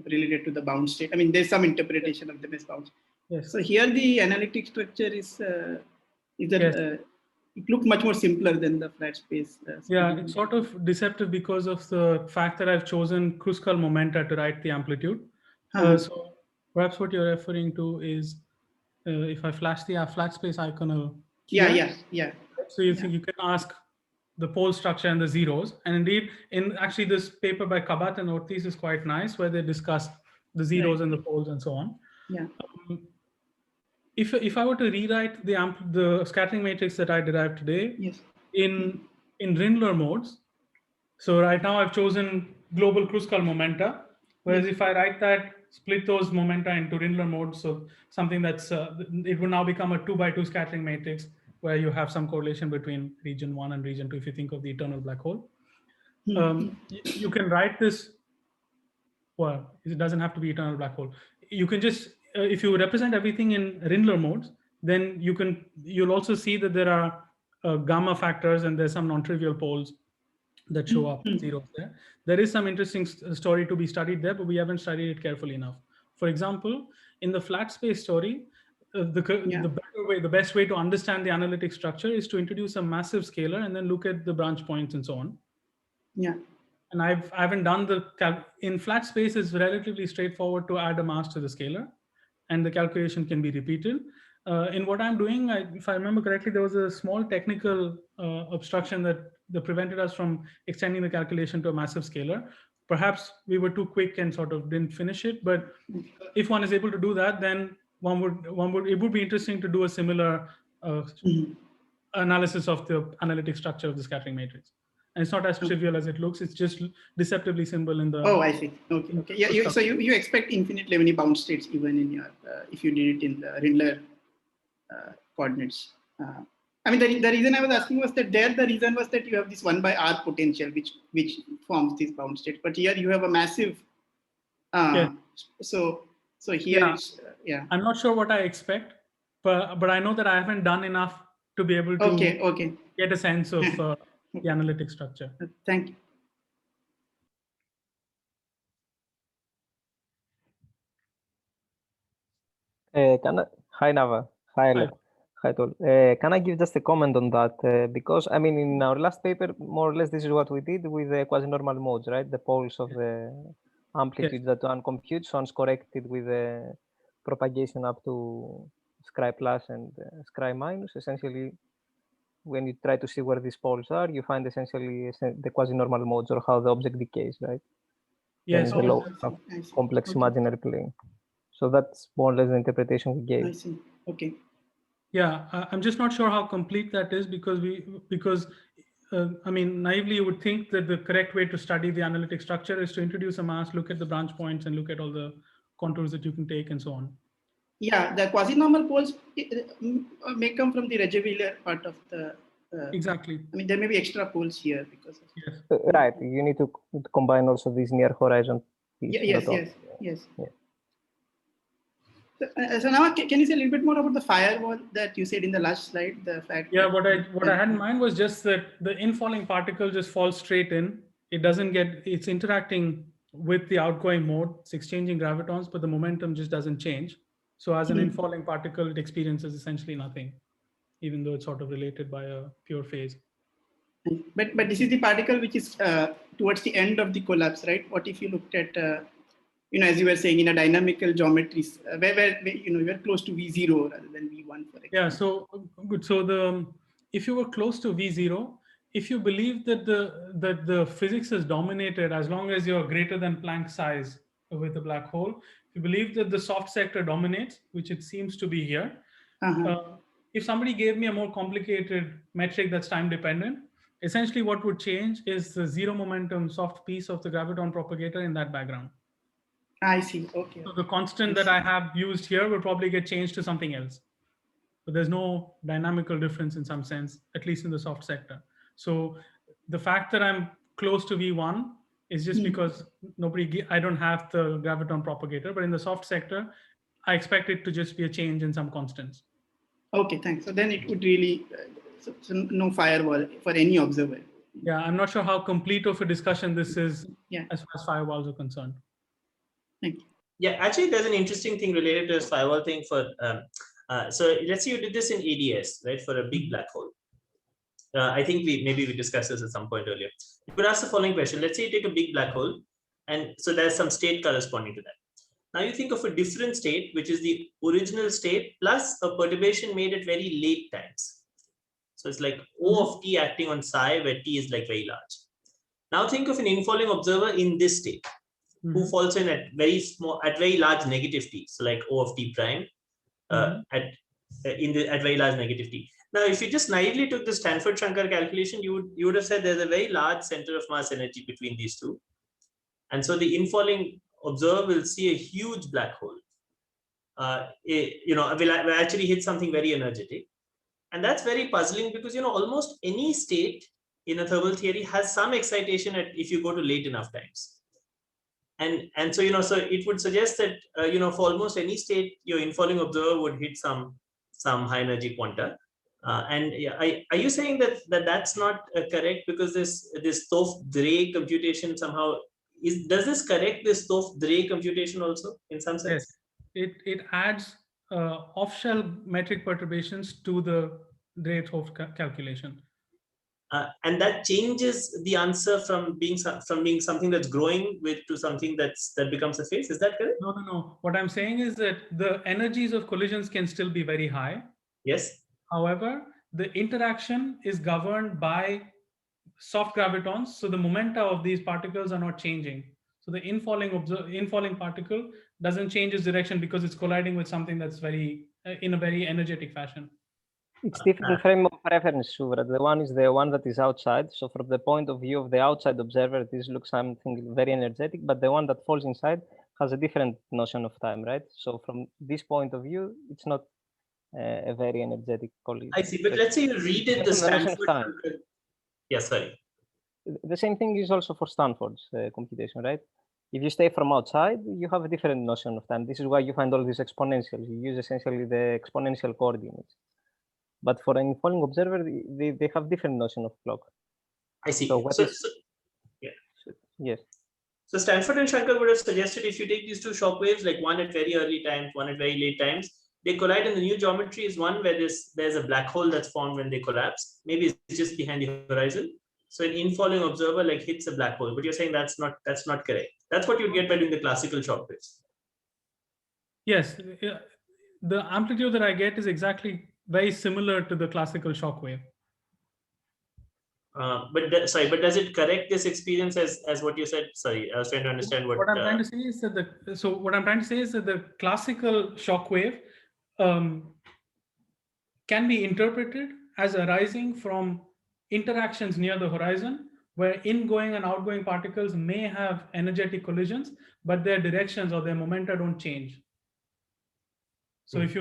related to the bound state. There's some interpretation of them as bounds. Yes. So here the analytic structure is it looks much more simpler than the flat space. Yeah, it's sort of deceptive because of the fact that I've chosen Kruskal momenta to write the amplitude. So perhaps what you're referring to is if I flash the flat space Eikonal. Yeah. So you think you can ask the pole structure and the zeros, and indeed, in actually this paper by Kabat and Ortiz is quite nice, where they discuss the zeros and the poles and so on. Yeah. If I were to rewrite the scattering matrix that I derived today in Rindler modes, so right now I've chosen global Kruskal momenta, whereas if I write that, split those momenta into Rindler modes, so something that's it would now become a 2x2 scattering matrix where you have some correlation between region 1 and region 2 if you think of the eternal black hole. You can write this, well, it doesn't have to be eternal black hole. You can just, if you represent everything in Rindler modes, then you'll also see that there are gamma factors and there's some non-trivial poles that show up zeros there. There is some interesting story to be studied there, but we haven't studied it carefully enough. For example, in the flat space story, the best way to understand the analytic structure is to introduce a massive scalar and then look at the branch points and so on. Yeah. And I haven't done in flat space, it's relatively straightforward to add a mass to the scalar, and the calculation can be repeated. In what I'm doing, if I remember correctly, there was a small technical obstruction that prevented us from extending the calculation to a massive scalar. Perhaps we were too quick and sort of didn't finish it. But if one is able to do that, then it would be interesting to do a similar analysis of the analytic structure of the scattering matrix. And it's not as trivial as it looks. It's just deceptively simple in the. Oh, I see. Okay. Yeah. So you expect infinitely many bound states even in your if you did it in the Rindler coordinates. The reason I was asking was that the reason was that you have this 1/r potential which forms these bound states, but here you have a massive. So here it's I'm not sure what I expect, but I know that I haven't done enough to be able to get a sense of the analytic structure. Thank you. Hi Nava. Hi Hi, Tol. Can I give just a comment on that? Because, I mean, in our last paper, more or less, this is what we did with the quasi-normal modes, right? The poles of the amplitude that one computes, one's corrected with the propagation up to scri plus and scri minus. Essentially, when you try to see where these poles are, you find essentially the quasi-normal modes or how the object decays, right? Yes. And the low complex imaginary plane. So that's more or less the interpretation we gave. I see. Okay. Yeah, I'm just not sure how complete that is because I mean, naively, you would think that the correct way to study the analytic structure is to introduce a mass, look at the branch points, and look at all the contours that you can take and so on. Yeah, the quasi-normal poles may come from the Regge-Wheeler part of the. Exactly. I mean, there may be extra poles here because of. Yes. Right. You need to combine also these near horizon pieces. Yes. So now, can you say a little bit more about the firewall that you said in the last slide? The fact. Yeah, what I had in mind was just that the infalling particle just falls straight in. It doesn't get. It's interacting with the outgoing mode. It's exchanging gravitons, but the momentum just doesn't change. So as an infalling particle, it experiences essentially nothing, even though it's sort of related by a pure phase. But this is the particle which is towards the end of the collapse, right? What if you looked at, as you were saying, in a dynamical geometries, where you are close to V0 rather than V1, for example. Yeah. So good. So if you were close to V0, if you believe that the physics is dominated as long as you're greater than Planck size with a black hole, if you believe that the soft sector dominates, which it seems to be here, if somebody gave me a more complicated metric that's time dependent, essentially what would change is the zero momentum soft piece of the graviton propagator in that background. I see. Okay. So the constant that I have used here will probably get changed to something else. But there's no dynamical difference in some sense, at least in the soft sector. So the fact that I'm close to V1 is just because I don't have the graviton propagator, but in the soft sector, I expect it to just be a change in some constants. Okay, thanks. So then it would really, so no firewall for any observer. Yeah, I'm not sure how complete of a discussion this is as far as firewalls are concerned. Thank you. Yeah, actually, there's an interesting thing related to this firewall thing for, so let's say you did this in ADS, right, for a big black hole. I think maybe we discussed this at some point earlier. You could ask the following question. Let's say you take a big black hole, and so there's some state corresponding to that. Now you think of a different state, which is the original state plus a perturbation made at very late times. So it's like O of t acting on psi, where t is like very large. Now think of an infalling observer in this state, who falls in at very large negative t. So like O of t prime at very large negative t. Now, if you just naively took the Stanford-Shankar calculation, you would have said there's a very large center of mass energy between these two. And so the infalling observer will see a huge black hole. Will actually hit something very energetic. And that's very puzzling because, almost any state in a thermal theory has some excitation if you go to late enough times. And so, so it would suggest that, for almost any state, your infalling observer would hit some high energy quanta. Are you saying that that's not correct because this Stoff-Drey computation somehow does this correct this Stoff-Drey computation also in some sense? Yes, it adds off-shell metric perturbations to the Drey-Stoff calculation. And that changes the answer from being something that's growing to something that becomes a phase. Is that correct? No. What I'm saying is that the energies of collisions can still be very high. Yes. However, the interaction is governed by soft gravitons. So the momenta of these particles are not changing. So the infalling particle doesn't change its direction because it's colliding with something that's in a very energetic fashion. It's different frame of reference, Shubhra. The one is the one that is outside. So from the point of view of the outside observer, this looks something very energetic, but the one that falls inside has a different notion of time, right? So from this point of view, it's not a very energetic collision. I see, but let's say you redid the Stanford. Yeah, sorry. The same thing is also for Stanford's computation, right? If you stay from outside, you have a different notion of time. This is why you find all these exponentials. You use essentially the exponential coordinates. But for an infalling observer, they have different notion of clock. I see. Yes. So Stanford and Shankar would have suggested if you take these two shock waves, like one at very early times, one at very late times, They collide in the new geometry is one where there's a black hole that's formed when they collapse. Maybe it's just behind the horizon. So an infalling observer like hits a black hole, but you're saying that's not correct. That's what you get by doing the classical shock waves. Yes, the amplitude that I get is exactly very similar to the classical shock wave. But does it correct this experience as what you said? Sorry, I was trying to understand what. What I'm trying to say is that the classical shock wave can be interpreted as arising from interactions near the horizon, where ingoing and outgoing particles may have energetic collisions, but their directions or their momenta don't change. So if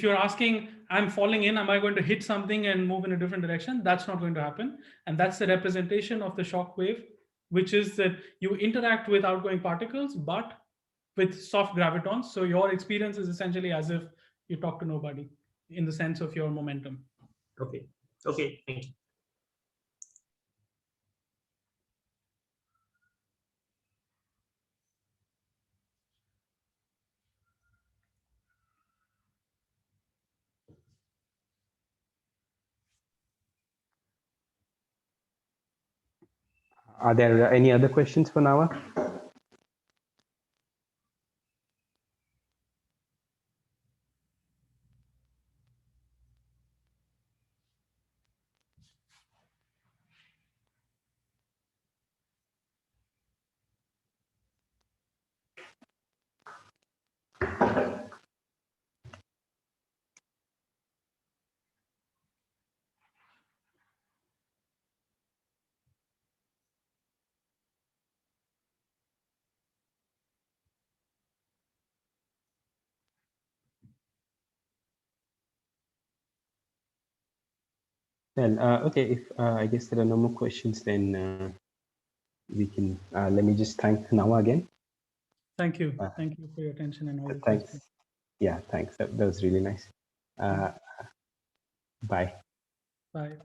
you're asking, I'm falling in, am I going to hit something and move in a different direction? That's not going to happen. And that's the representation of the shock wave, which is that you interact with outgoing particles, but with soft gravitons. So your experience is essentially as if you talk to nobody in the sense of your momentum. Okay, thank you. Are there any other questions for Nava? Well, okay, if I guess there are no more questions, then we can, let me just thank Nava again. Thank you. Thank you for your attention and all the Thanks. questions. Yeah, thanks. That was really nice. Bye. Bye.